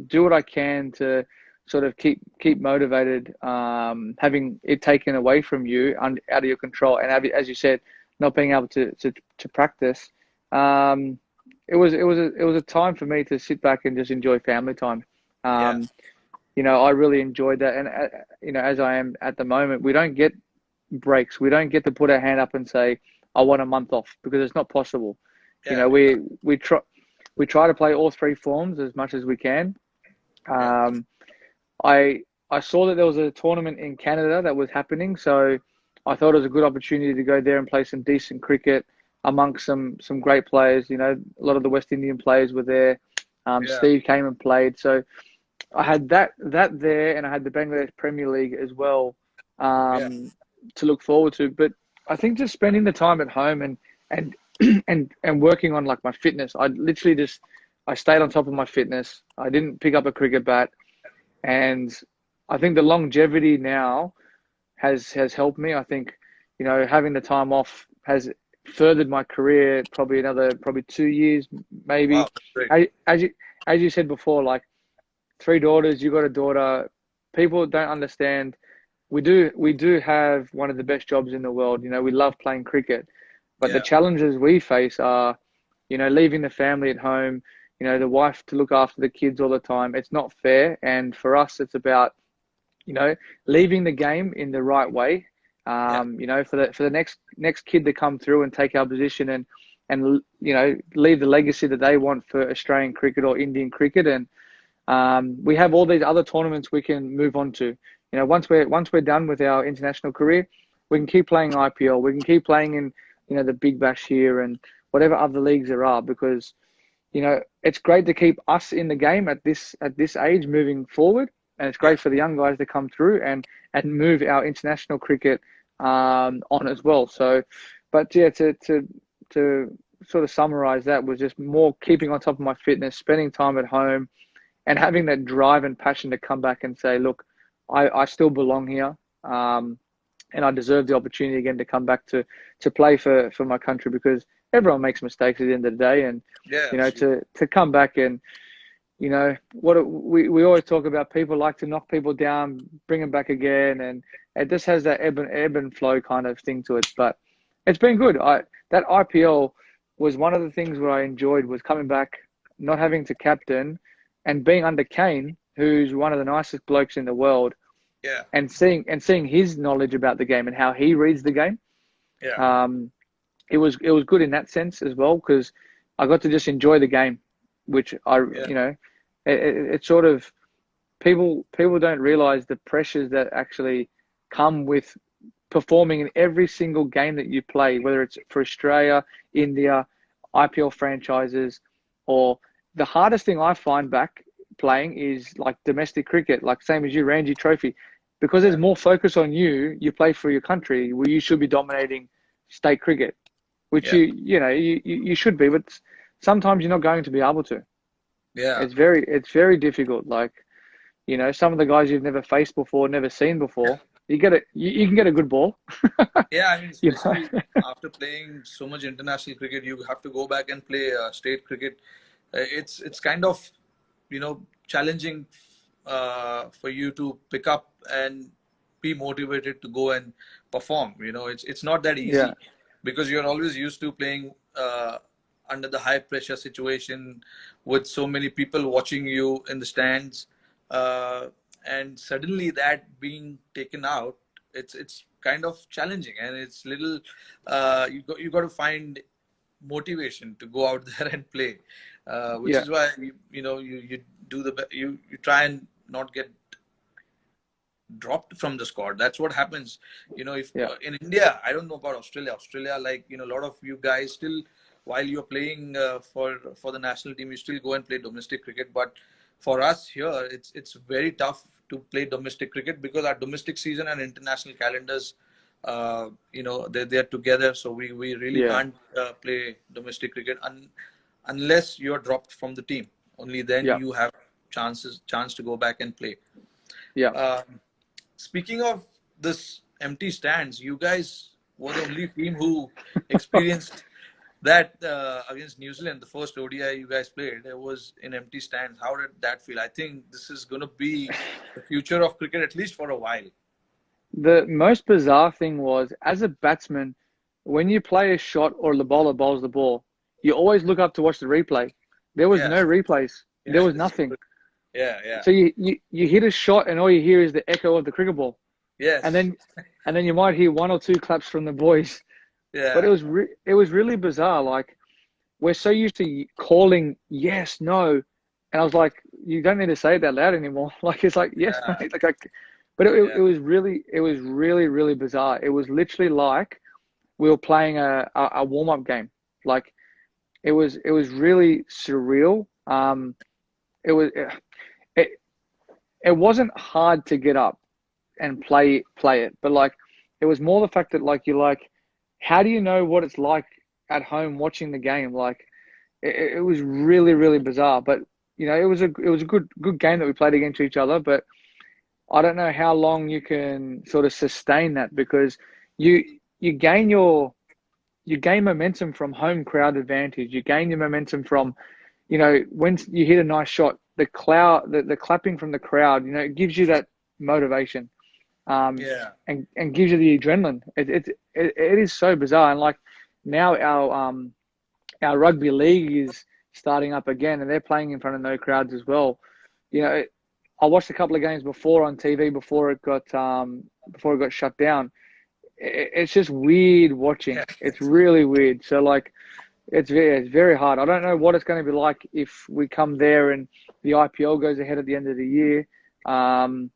do what I can to sort of keep motivated, having it taken away from you and out of your control, and as you said, not being able to practice. Um, it was a time for me to sit back and just enjoy family time. yeah, Um, I really enjoyed that, and as I am at the moment, we don't get breaks. We don't get to put our hand up and say, "I want a month off," because it's not possible. You yeah, know, we we try we try to play all three forms as much as we can. yeah, Um, I I saw that there was a tournament in Canada that was happening, so I thought it was a good opportunity to go there and play some decent cricket amongst some great players. A lot of the West Indian players were there. yeah, Steve came and played, so I had that there, and I had the Bangladesh Premier League as well yeah, to look forward to. But I think just spending the time at home and and working on like my fitness, I literally just I stayed on top of my fitness. I didn't pick up a cricket bat, and I think the longevity now has helped me. I think, having the time off has furthered my career probably another 2 years maybe. Wow, that's great. As you said before, like, three daughters, you got a daughter. People don't understand. We do have one of the best jobs in the world. We love playing cricket, but the Yeah, challenges we face are, leaving the family at home, the wife to look after the kids all the time. It's not fair. And for us, it's about, you know, leaving the game in the right way. yeah, For the next kid to come through and take our position and leave the legacy that they want for Australian cricket or Indian cricket. And we have all these other tournaments we can move on to. Once we're done with our international career, we can keep playing IPL. We can keep playing in the Big Bash here and whatever other leagues there are, because it's great to keep us in the game at this age moving forward, and it's yeah, great for the young guys to come through and move our international cricket on as well. So, but yeah, to sort of summarize, that was just more keeping on top of my fitness, spending time at home, and having that drive and passion to come back and say, look, I still belong here, and I deserve the opportunity again to come back to play for my country, because everyone makes mistakes at the end of the day. And yeah, absolutely. to come back and what we always talk about, people like to knock people down, bring them back again, and it just has that ebb and flow kind of thing to it. But it's been good. That IPL was one of the things where I enjoyed, was coming back, not having to captain, and being under Kane, who's one of the nicest blokes in the world, Yeah, and seeing his knowledge about the game and how he reads the game. yeah, Um, it was good in that sense as well, because I got to just enjoy the game, which yeah, it's sort of, people don't realize the pressures that actually come with performing in every single game that you play, whether it's for Australia, India, IPL franchises, or the hardest thing I find back playing is like domestic cricket, like same as you, Ranji Trophy, because there's yeah, more focus on you. You play for your country, where you should be dominating state cricket, which yeah, you should be, but sometimes you're not going to be able to. yeah. It's very difficult. Like, some of the guys you've never faced before, never seen before, you can get a good ball. Yeah, I mean, you know especially after playing so much international cricket, you have to go back and play state cricket. It's kind of, challenging for you to pick up and be motivated to go and perform. It's not that yeah, easy, because you're always used to playing under the high pressure situation with so many people watching you in the stands, uh, and suddenly that being taken out, it's kind of challenging, and it's little, you got to find motivation to go out there and play, which yeah, is why you do you try and not get dropped from the squad. That's what happens. If yeah, in India, I don't know about Australia, like, a lot of you guys still, while you're playing for the national team, you still go and play domestic cricket. But for us here, it's very tough to play domestic cricket, because our domestic season and international calendars, they're together. So we really yeah, can't play domestic cricket unless you're dropped from the team. Only then yeah, you have chance to go back and play. yeah. Um, Speaking of this empty stands, you guys were the only team who experienced that against New Zealand. The first ODI you guys played, it was in empty stands. How did that feel? I think this is going to be the future of cricket, at least for a while. The most bizarre thing was, as a batsman, when you play a shot or the bowler bowls the ball, you always look up to watch the replay. There was Yeah, no replays. There yeah, was this is nothing. good. Yeah, yeah, So you hit a shot, and all you hear is the echo of the cricket ball, and yes, then you might hear one or two claps from the boys. But it yeah, was it was really bizarre. Like, we're so used to calling yes, no, and I was like, you don't need to say it that loud anymore. Like, it's like yes, yeah, mate. But yeah, it was really really bizarre. It was literally like we were playing a warm up game. Like, it was really surreal. It was it it wasn't hard to get up and play it, but like, it was more the fact that, like, you're like, how do you know what it's like at home watching the game? Like, it was really, really bizarre. But it was a good game that we played against each other. But I don't know how long you can sort of sustain that because you you gain your you gain momentum from home crowd advantage. You gain your momentum from, when you hit a nice shot, the clapping from the crowd, it gives you that motivation, Yeah. and gives you the adrenaline. It is so bizarre, and like now our rugby league is starting up again, and they're playing in front of no crowds as well. You know, I watched a couple of games before on TV before it got shut down. It's just weird watching. Yeah. It's really weird. So like, it's very hard. I don't know what it's going to be like if we come there and the IPL goes ahead at the end of the year. Um,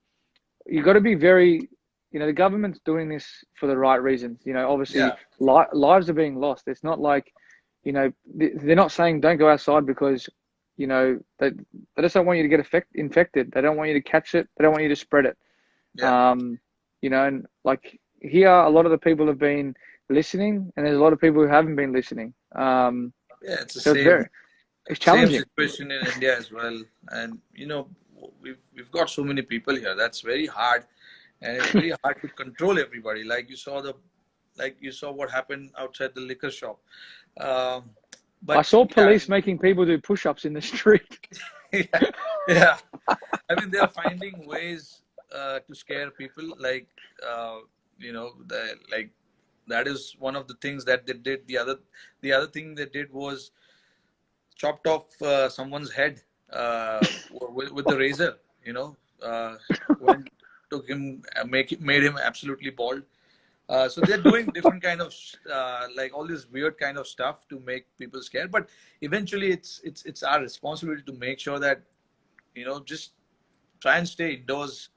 you got to be very, the government's doing this for the right reasons. Obviously, Yeah. lives are being lost. It's not like, they're not saying don't go outside because, they just don't want you to get infected. They don't want you to catch it. They don't want you to spread it. Yeah. Um, and like here, a lot of the people have been listening, and there's a lot of people who haven't been listening. Yeah. It's the So it's same challenging. situation in India as well. And we've got so many people here. That's very hard, and it's very hard to control everybody. Like you saw what happened outside the liquor shop. Um, I but saw yeah, police making people do push-ups in the street. yeah, yeah. I mean, they're finding ways to scare people. Like, like that is one of the things that they did. The other thing they did was chopped off someone's head with the razor. You know, went took him, made him absolutely bald. So they're doing different kind of like all this weird kind of stuff to make people scared. But eventually, it's our responsibility to make sure that just try and stay indoors.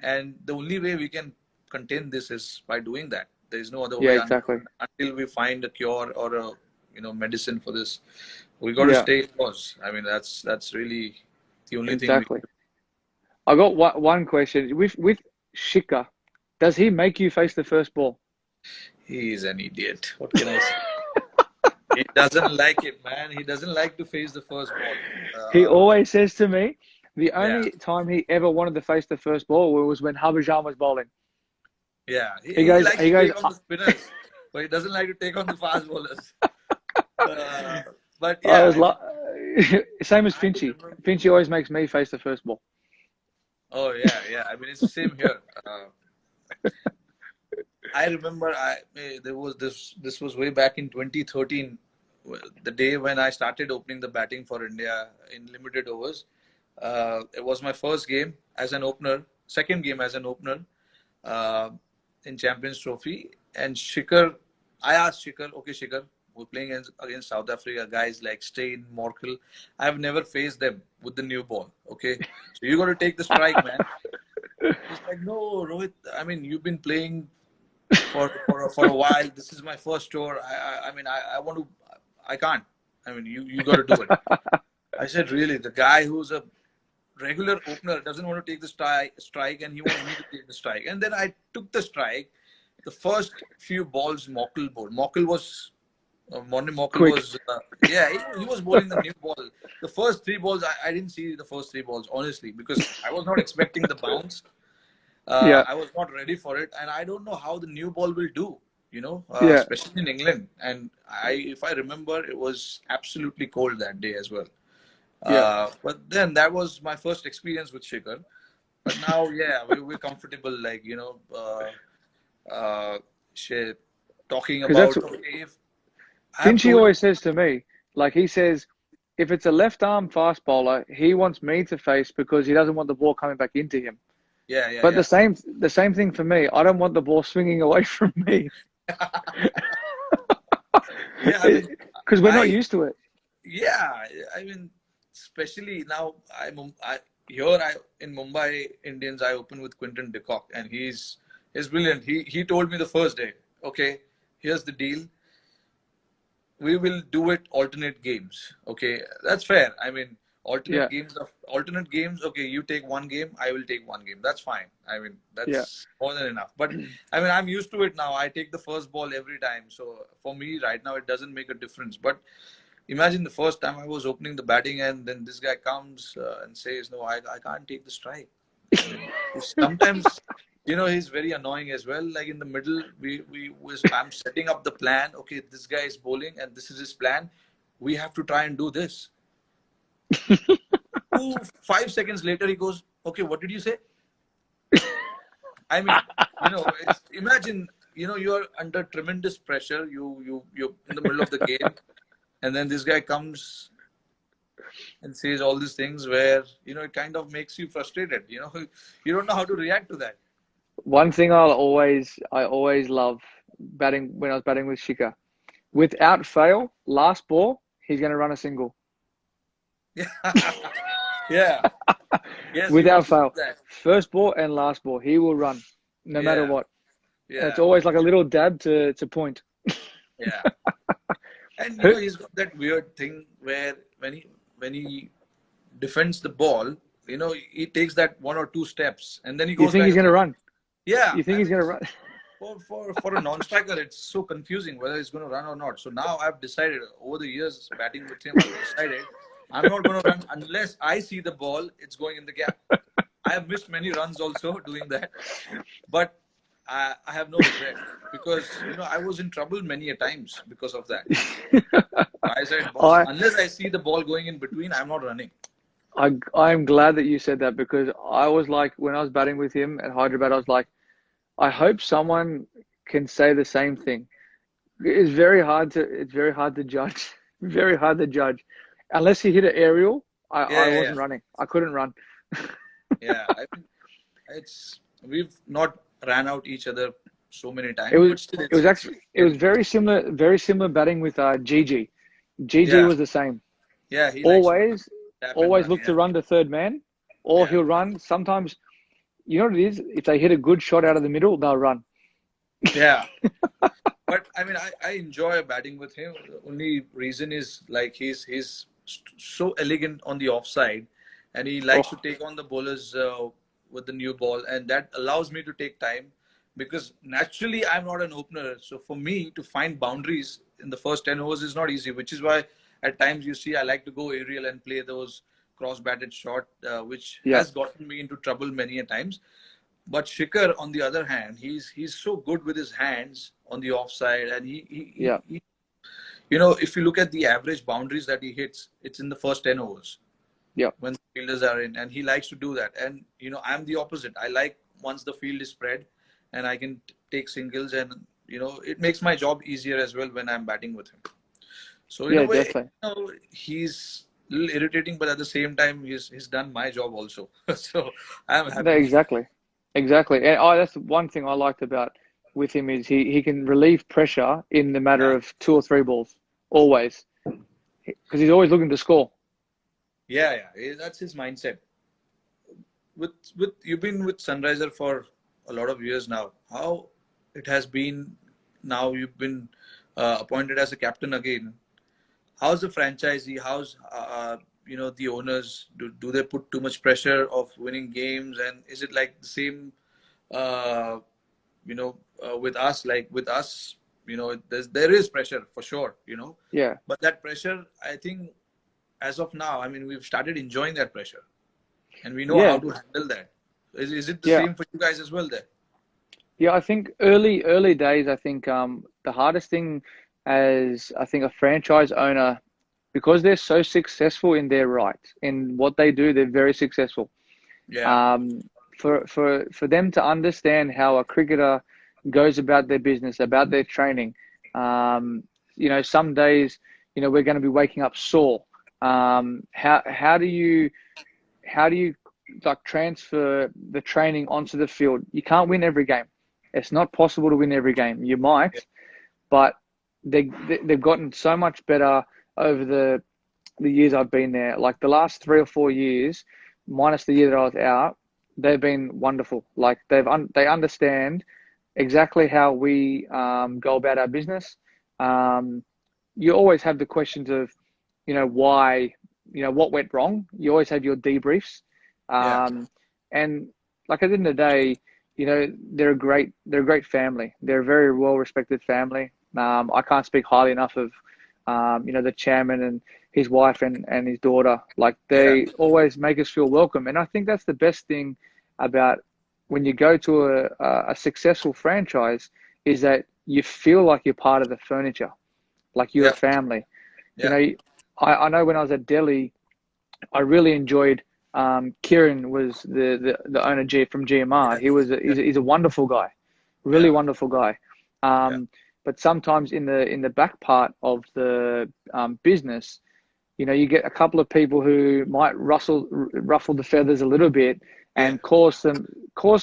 And the only way we can contain this is by doing that. There is no other Yeah, way exactly. until we find a cure or a medicine for this. We got to Yeah, stay indoors. I mean, that's really the only thing we. exactly. I got one question with Shika. Does he make you face the first ball? He's an idiot. What can I say? He doesn't like it, man. He doesn't like to face the first ball. He always says to me, the Yeah, only time he ever wanted to face the first ball was when Harbhajan was bowling. yeah. He, He he goes, likes he to goes, take on the spinners, but he doesn't like to take on the fast bowlers. But I yeah, was I mean, like, same as I Finchy. remember. Finchy always makes me face the first ball. Oh yeah, yeah. I mean, it's the same here. I remember there was this was way back in 2013, the day when I started opening the batting for India in limited overs. It was my first game as an opener, second game as an opener uh, in Champions Trophy. And I asked Shikhar, okay, Shikhar, we're playing against South Africa, guys like Steyn, Morkel. I've never faced them with the new ball. Okay, so you got to take the strike, man. He's like, no, Rohit. I mean, you've been playing for a while. This is my first tour. I mean, I want to. I can't. I mean, you got to do it. I said, really, the guy who's a regular opener doesn't want to take the strike, and he wants me to take the strike. And then I took the strike. The first few balls, Mokkel bowled. Morning Mokkel Quick. was, yeah, he was bowling the new ball. The first three balls, I didn't see the first three balls, honestly, because I was not expecting the bounce. Yeah, I was not ready for it, and I don't know how the new ball will do. yeah, Especially in England. And if I remember, it was absolutely cold that day as well. yeah. But then that was my first experience with Shikhar. But now, yeah, we're comfortable, like she, talking Because that's about, okay, if I have Finchy told him, always says to me, like he says, if it's a left arm fast bowler, he wants me to face because he doesn't want the ball coming back into him. yeah, yeah, But yeah, the same thing for me. I don't want the ball swinging away from me yeah. I mean, because we're not I used to it. yeah, I mean, especially now, I here I in Mumbai Indians, I open with Quinton de Kock, and he's brilliant. He told me the first day, okay, here's the deal. We will do it alternate games. Okay, that's fair. I mean, Yeah, alternate games. Okay, you take one game, I will take one game. That's fine. I mean, yeah, that's more than enough. But I mean, I'm used to it now. I take the first ball every time. So for me, right now, it doesn't make a difference. But imagine the first time I was opening the batting, and then this guy comes and says, "No, I can't take the strike." I mean, sometimes, he's very annoying as well. Like in the middle, I'm setting up the plan. Okay, this guy is bowling, and this is his plan. We have to try and do this. 5 seconds later, he goes, "Okay, what did you say?" I mean, imagine, you're under tremendous pressure. You're in the middle of the game, and then this guy comes and says all these things where, it kind of makes you frustrated. You don't know how to react to that. One thing I always love batting when I was batting with Shika. Without fail, last ball, he's going to run a single. Yeah. Yeah. Yes, he Without wants to do fail. that. First ball and last ball, he will run no matter Yeah. what. And it's Yeah. always like a little dab to point. Yeah. And Who, he's got that weird thing where when he defends the ball, he takes that 1 or 2 steps and then he you goes think back he's going to again. run? Yeah. You think I he's mean, going to run? for a non-striker, it's so confusing whether he's going to run or not. So now I've decided, over the years batting with him, I've decided I'm not going to run unless I see the ball, it's going in the gap. I have missed many runs also doing that, but I have no regret because I was in trouble many a times because of that. I said, boss, I, unless I see the ball going in between, I'm not running. I'm glad that you said that because I was like, when I was batting with him at Hyderabad, I was like, I hope someone can say the same thing. It's very hard to judge. Very hard to judge. Unless he hit an aerial, Yeah, I yeah, yeah. wasn't running. I couldn't run. Yeah, I mean, we've not ran out each other so many times, but still, it's It was very similar batting with Gigi. Gigi yeah, was the same. yeah. He likes to Always, tap and always run. look Yeah, to run to third man, or yeah, he'll run. Sometimes, you know what it is? If they hit a good shot out of the middle, they'll run. yeah. But I mean, I enjoy batting with him. The only reason is like he's so elegant on the offside, and he likes to Oh, take on the bowlers with the new ball, and that allows me to take time because naturally I'm not an opener. So for me to find boundaries in the first 10 overs is not easy, which is why at times you see I like to go aerial and play those cross-batted shot, which yeah, has gotten me into trouble many a times. But Shikhar, on the other hand, he's so good with his hands on the offside, and yeah, if you look at the average boundaries that he hits, it's in the first 10 overs yeah, when the fielders are in, and he likes to do that. And I'm the opposite. I like once the field is spread, and I can take singles, and it makes my job easier as well when I'm batting with him. So in a yeah, way, definitely. he's a little irritating, but at the same time, he's done my job also. So I'm No, happy. exactly, exactly. And that's one thing I liked about with him is he can relieve pressure in the matter Yeah. of two or three balls, always, because he's always looking to score. Yeah, yeah, that's his mindset. With you've been with Sunriser for a lot of years now. How it has been now you've been appointed as a captain again. How's the franchisee? How's the owners? Do they put too much pressure of winning games? And is it like the same? Uh, with us, like with us, there is pressure for sure. Yeah, But that pressure, I think, as of now, I mean, we've started enjoying that pressure, and we know how yeah, to handle that. Is it the yeah. same for you guys as well there? Yeah, I think early days, I think the hardest thing as I think a franchise owner, because they're so successful in their right, in what they do, they're very successful. Yeah, Um, for them to understand how a cricketer goes about their business, about their training. Um, some days, we're going to be waking up sore. How do you like transfer the training onto the field? You can't win every game. It's not possible to win every game. You yeah, might, but they've gotten so much better over the years I've been there. Like the last 3 or 4 years, minus the year that I was out, they've been wonderful. Like they understand exactly how we go about our business. Um, you always have the questions of, why, what went wrong. You always have your debriefs, yeah, and like at the end of the day, they're a great family. They're a very well respected family. I can't speak highly enough of the chairman and his wife and his daughter. Like Yeah. they always make us feel welcome. And I think that's the best thing about when you go to a successful franchise is that you feel like you're part of the furniture, like you're a Yeah. family. You Yeah. know, I know when I was at Delhi, I really enjoyed Kieran was the owner from GMR. Yeah. He's a wonderful guy, really Yeah. wonderful guy. Yeah. But sometimes in the back part of the business, you get a couple of people who might ruffle the feathers a little bit Yeah. and cause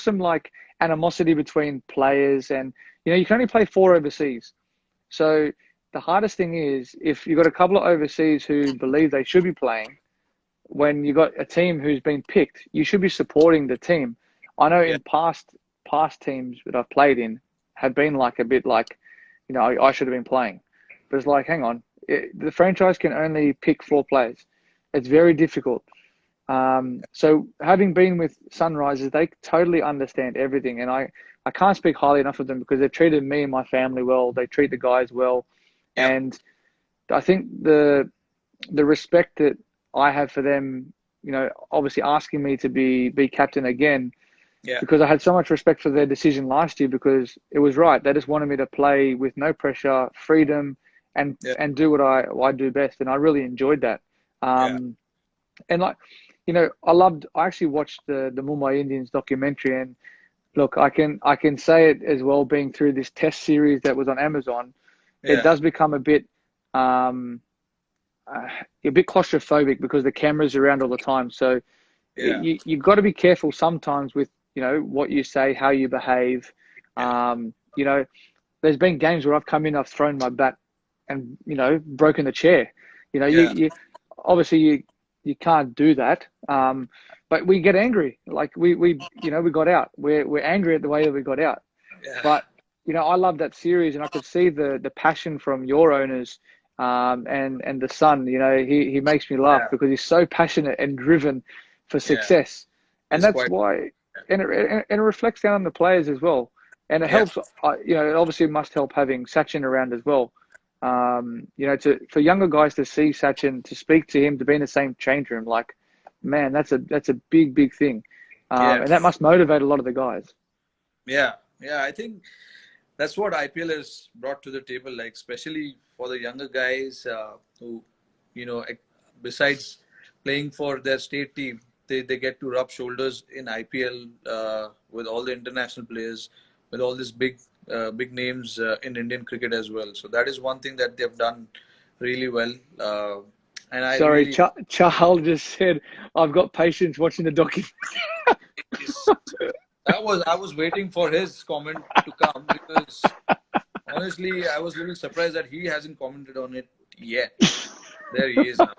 some like animosity between players. And you can only play four overseas. So the hardest thing is if you've got a couple of overseas who believe they should be playing, when you got a team who's been picked, you should be supporting the team. I know Yeah. in past teams that I've played in have been like a bit like, I should have been playing, but it's like, hang on, the franchise can only pick four players. It's very difficult. So having been with Sunrisers, they totally understand everything, and I can't speak highly enough of them because they've treated me and my family well. They treat the guys well, Yeah. and I think the respect that I have for them, obviously asking me to be captain again, Yeah. because I had so much respect for their decision last year because it was right. They just wanted me to play with no pressure, freedom, and Yeah. and do what I do best, and I really enjoyed that. Yeah. And like, I actually watched the Mumbai Indians documentary, and look, I can say it as well, being through this test series that was on Amazon, it Yeah. does become um, a bit claustrophobic because the camera's around all the time. So Yeah. you've got to be careful sometimes with what you say, how you behave. Yeah. Um, you know, there's been games where I've come in, I've thrown my bat, and broken the chair. Yeah. You obviously you can't do that. But we get angry, like we got out. We're angry at the way that we got out. Yeah. But I love that series, and I could see the passion from your owners, and the son. He makes me laugh Yeah. because he's so passionate and driven for Yeah. success, and It's that's quite. why, and it reflects down on the players as well, and it Yeah. helps. It obviously must help having Sachin around as well. For younger guys to see Sachin, to speak to him, to be in the same change room, like, man, that's a big thing, Yeah. and that must motivate a lot of the guys. Yeah. Yeah. I think that's what IPL has brought to the table, like especially for the younger guys who, you know, besides playing for their state team, they get to rub shoulders in IPL with all the international players, with all these big names in Indian cricket as well. So that is one thing that they've done really well. And I Sorry, really, Charles just said, I've got patience watching the document. is, I was waiting for his comment to come because honestly, I was a little surprised that he hasn't commented on it yet. There he is now.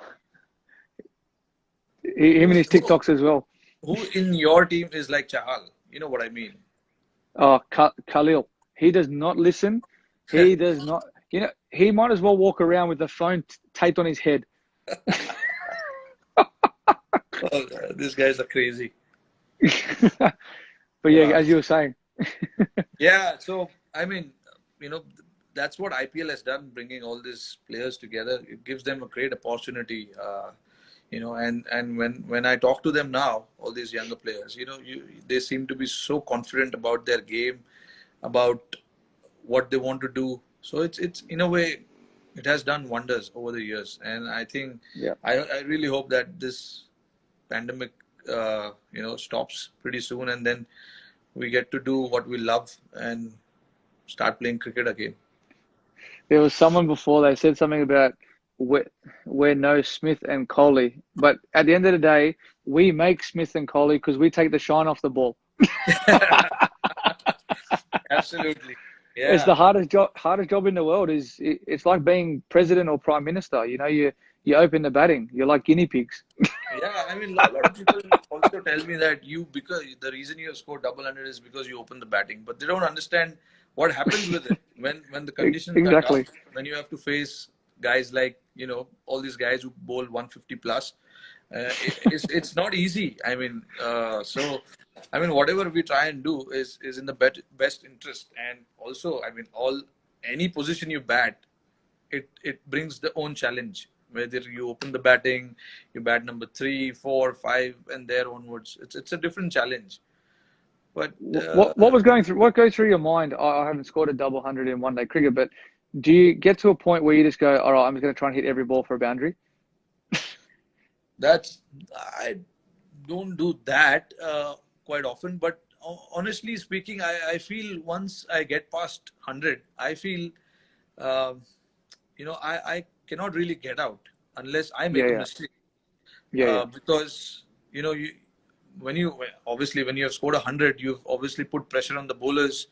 Him and Who's his TikToks as well. who in your team is like Chahal? You know what I mean? Oh, Khalil. He does not listen. He does not. He might as well walk around with the phone taped on his head. Oh, these guys are crazy. But yeah, Wow. as you were saying. Yeah. So I mean, you know, that's what IPL has done, bringing all these players together. It gives them a great opportunity. And when I talk to them now, all these younger players, they seem to be so confident about their game, about what they want to do. So it's in a way, it has done wonders over the years. And I think Yeah. I really hope that this pandemic, stops pretty soon, and then we get to do what we love and start playing cricket again. There was someone before, they said something about we're no Smith and Coley. But at the end of the day, we make Smith and Coley because we take the shine off the ball. Absolutely. It's Yeah. the hardest job in the world. It's like being president or prime minister. You open the batting. You're like guinea pigs. Yeah. I mean, a lot of people also tell me that because the reason you have scored double hundred is because you open the batting, but they don't understand what happens with it when the conditions are tough, Exactly. when you have to face guys like, all these guys who bowl 150 plus. It's not easy. I mean, whatever we try and do is in the best interest. And also, I mean, any position you bat, it brings the own challenge. Whether you open the batting, you bat number 3, 4, 5, and there onwards, it's a different challenge. But What was going through what goes through your mind? I haven't scored a double hundred in one day cricket, but do you get to a point where you just go, all right, I'm just going to try and hit every ball for a boundary? that's I don't do that quite often. But honestly speaking, I feel once I get past 100, I feel um, I cannot really get out unless I Yeah, make a yeah, mistake. yeah, yeah, Because you when you obviously when you have scored 100, you've obviously put pressure on the bowlers.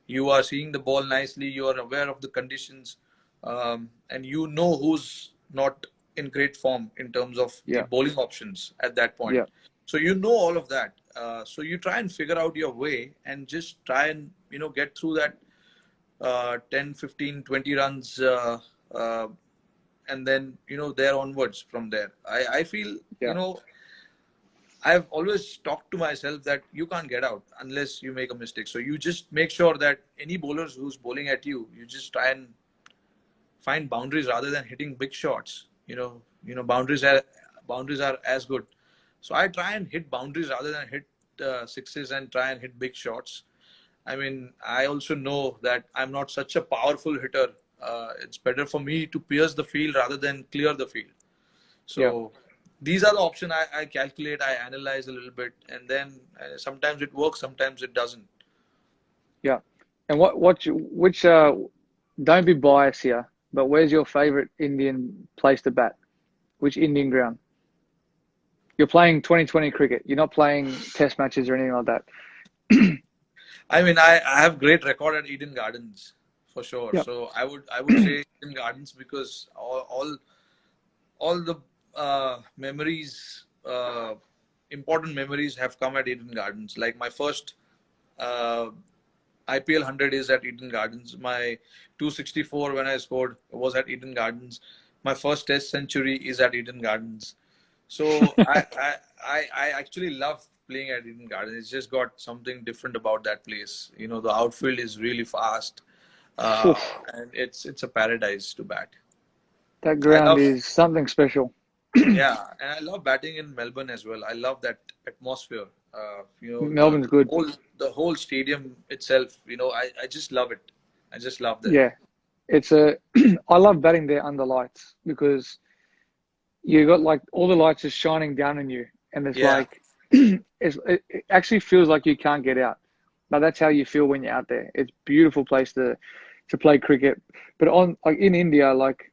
You are seeing the ball nicely. You are aware of the conditions, and you know who's not in great form in terms of the yeah, bowling options at that point. yeah, So you know all of that. So you try and figure out your way and just try and get through that 10, 15, 20 runs, uh, and then there onwards from there. I feel yeah, I've always talked to myself that you can't get out unless you make a mistake. So you just make sure that any bowlers who's bowling at you, you just try and find boundaries rather than hitting big shots. Boundaries are as good. So I try and hit boundaries rather than hit sixes and try and hit big shots. I mean, I also know that I'm not such a powerful hitter. It's better for me to pierce the field rather than clear the field. yeah, So these are the options I calculate, I analyze a little bit, and then sometimes it works, sometimes it doesn't. yeah. And which don't be biased here, but where's your favorite Indian place to bat? Which Indian ground? You're playing 2020 cricket. You're not playing test matches or anything like that. I mean, I have great record at Eden Gardens for sure. Yep. So I would say Eden Gardens because all the memories, important memories have come at Eden Gardens. Like my first uh, IPL 100 is at Eden Gardens. My 264 when I scored was at Eden Gardens. My first Test century is at Eden Gardens. So I actually love playing at Eden Gardens. It's just got something different about that place. The outfield is really fast, uh, Oof, and it's a paradise to bat. that I ground love is something special. Yeah, and I love batting in Melbourne as well. I love that atmosphere. The Melbourne's good. whole stadium itself. I just love it. I just love that. Yeah, it's a. I love batting there under lights because you got like all the lights just shining down on you, and it's Yeah, like it actually feels like you can't get out. But that's how you feel when you're out there. It's a beautiful place to play cricket. But on like in India, like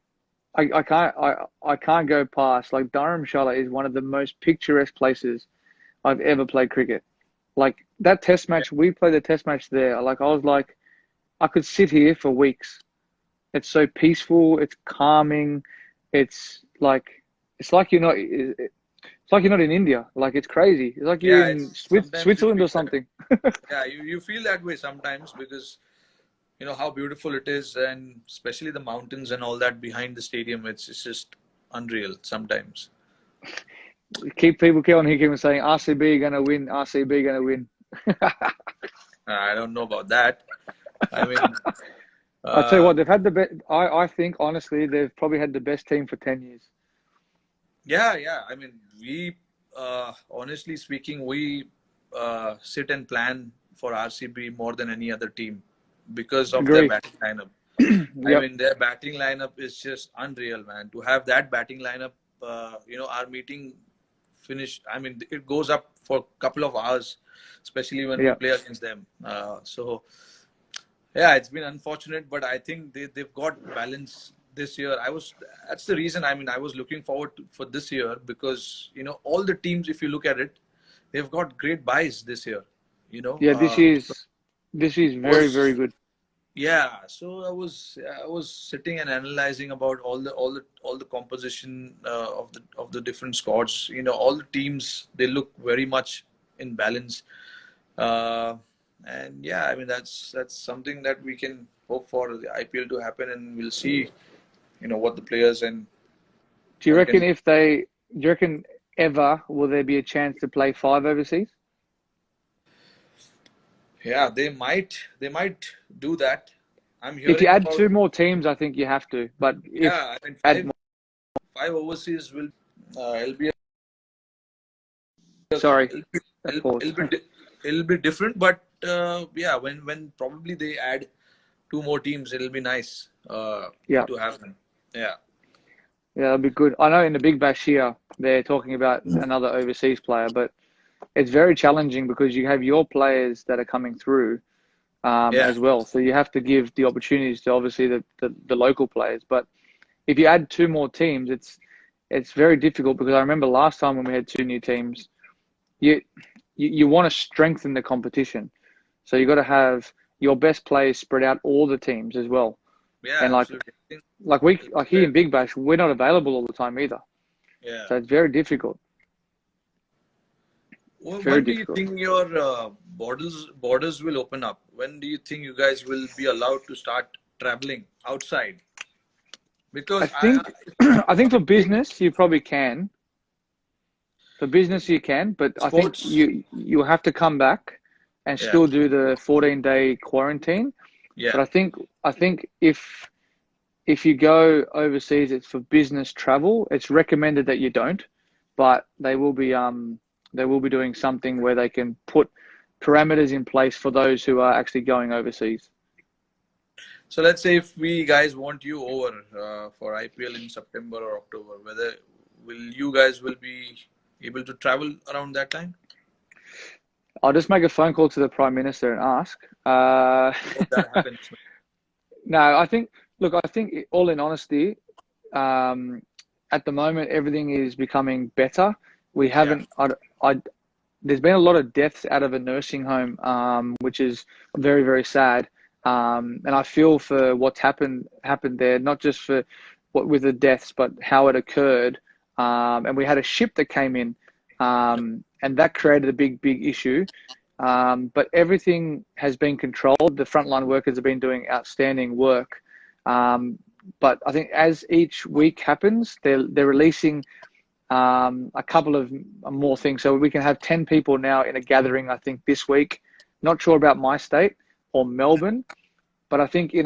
I can't go past like Dharamshala is one of the most picturesque places I've ever played cricket. Like that test yeah, match, we played the test match there. Like I was like, I could sit here for weeks. It's so peaceful. It's calming. It's like it's like you're not in India. Like it's crazy. It's like you're yeah. in It's sometimes you Switzerland feel or that. something. Yeah, you feel that way sometimes because how beautiful it is, and especially the mountains and all that behind the stadium. It's just unreal sometimes. Keep on keep saying RCB gonna win. RCB gonna win. I don't know about that. I mean, I tell you uh, what, they've had the best. I think honestly, they've probably had the best team for 10 years. yeah, yeah. I mean, we honestly speaking, we sit and plan for RCB more than any other team because of their Agree. batting lineup. I Yep. mean, their batting lineup is just unreal, man. To have that batting lineup, our meeting finish. I mean, it goes up for a couple of hours, especially when we Yeah. play against them. So yeah, it's been unfortunate, but I think they've got balance this year. That's the reason. I mean, I was looking forward for this year because all the teams, if you look at it, they've got great buys this year. You know, Yeah. uh, This is very very was good. yeah. So I was sitting and analyzing about all the composition of the different squads. All the teams, they look very much in balance. Uh, and yeah, I mean that's something that we can hope for the IPL to happen, and we'll see, what the players and Do you all reckon can. if they? Do you reckon ever will there be a chance to play five overseas? Yeah, they might do that. I'm If you hearing add about, two more teams, I think you have to. But if yeah, I mean, add more, five overseas will, it'll be, sorry, it'll be, a pause. it'll be different, but yeah, when probably they add two more teams, it'll be nice Yeah, to have them. Yeah. yeah, that'll be good. I know in the Big Bash here, they're talking about another overseas player, but it's very challenging because you have your players that are coming through Yeah. as well. So you have to give the opportunities to obviously the local players. But if you add two more teams, it's very difficult because I remember last time when we had two new teams, you you want to strengthen the competition. So you got to have your best players spread out all the teams as well. Yeah, And absolutely. I think like here in Big Bash, we're not available all the time either. yeah. So it's very difficult. Well, Very when do you difficult. think your borders will open up? When do you think you guys will be allowed to start traveling outside? I Because think I if think I'm for being business you probably can. For business you can, but I think sports, you have to come back and yeah, still do the 14-day quarantine. yeah. But I think if you go overseas, it's for business travel. It's recommended that you don't, but they will be doing something where they can put parameters in place for those who are actually going overseas. So let's say if we guys want you over for IPL in September or October, whether will you guys will be able to travel around that time? I'll just make a phone call to the Prime Minister and ask. Hope that happens. No, I think all in honesty, um, at the moment everything is becoming better. We Yeah, haven't, I, there's been a lot of deaths out of a nursing home, which is very, very sad. And I feel for what's happened there, not just for what with the deaths, but how it occurred. And we had a ship that came in, and that created a big, big issue. But everything has been controlled. The frontline workers have been doing outstanding work. But I think as each week happens, they're releasing a couple of more things. So we can have 10 people now in a gathering, I think, this week. Not sure about my state or Melbourne, but I think in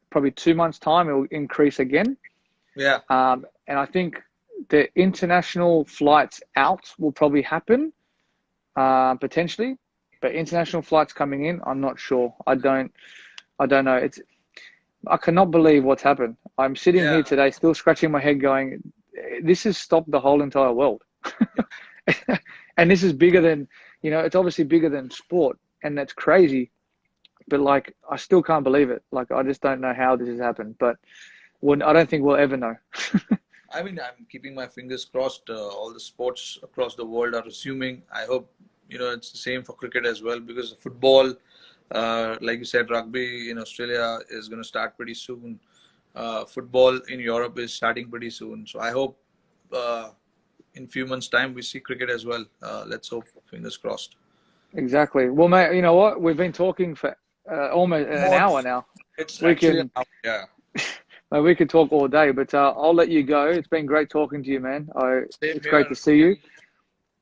probably 2 months' time, it will increase again. yeah. And I think the international flights out will probably happen potentially, but international flights coming in, I'm not sure. I don't know. I cannot believe what's happened. I'm sitting here Yeah. today still scratching my head going, this has stopped the whole entire world. And this is bigger than, it's obviously bigger than sport, and that's crazy. But like, I still can't believe it. Like, I just don't know how this has happened, but I don't think we'll ever know. I mean, I'm keeping my fingers crossed. All the sports across the world are resuming. I hope, it's the same for cricket as well, because football, like you said, rugby in Australia is going to start pretty soon. Football in Europe is starting pretty soon. So I hope in few months' time we see cricket as well. Let's hope, fingers crossed. Exactly. Well, mate, you know what? We've been talking for almost an More, hour now. it's We actually, can, yeah. we could talk all day, but I'll let you go. It's been great talking to you, man. Same It's great here. to see you.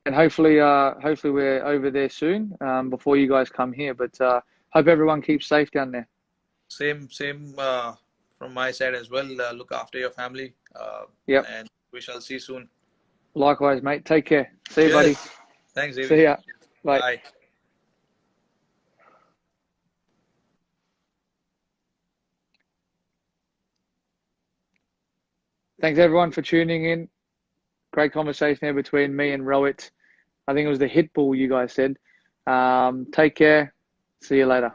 And hopefully we're over there soon before you guys come here. But hope everyone keeps safe down there. Same from my side as well. Look after your family, Yep. and we shall see soon. Likewise, mate. Take care. See you, buddy. Cheers. Thanks, David. See ya. Bye. Bye. Thanks everyone for tuning in. Great conversation here between me and Rohit. I think it was the hit ball you guys said. Take care. See you later.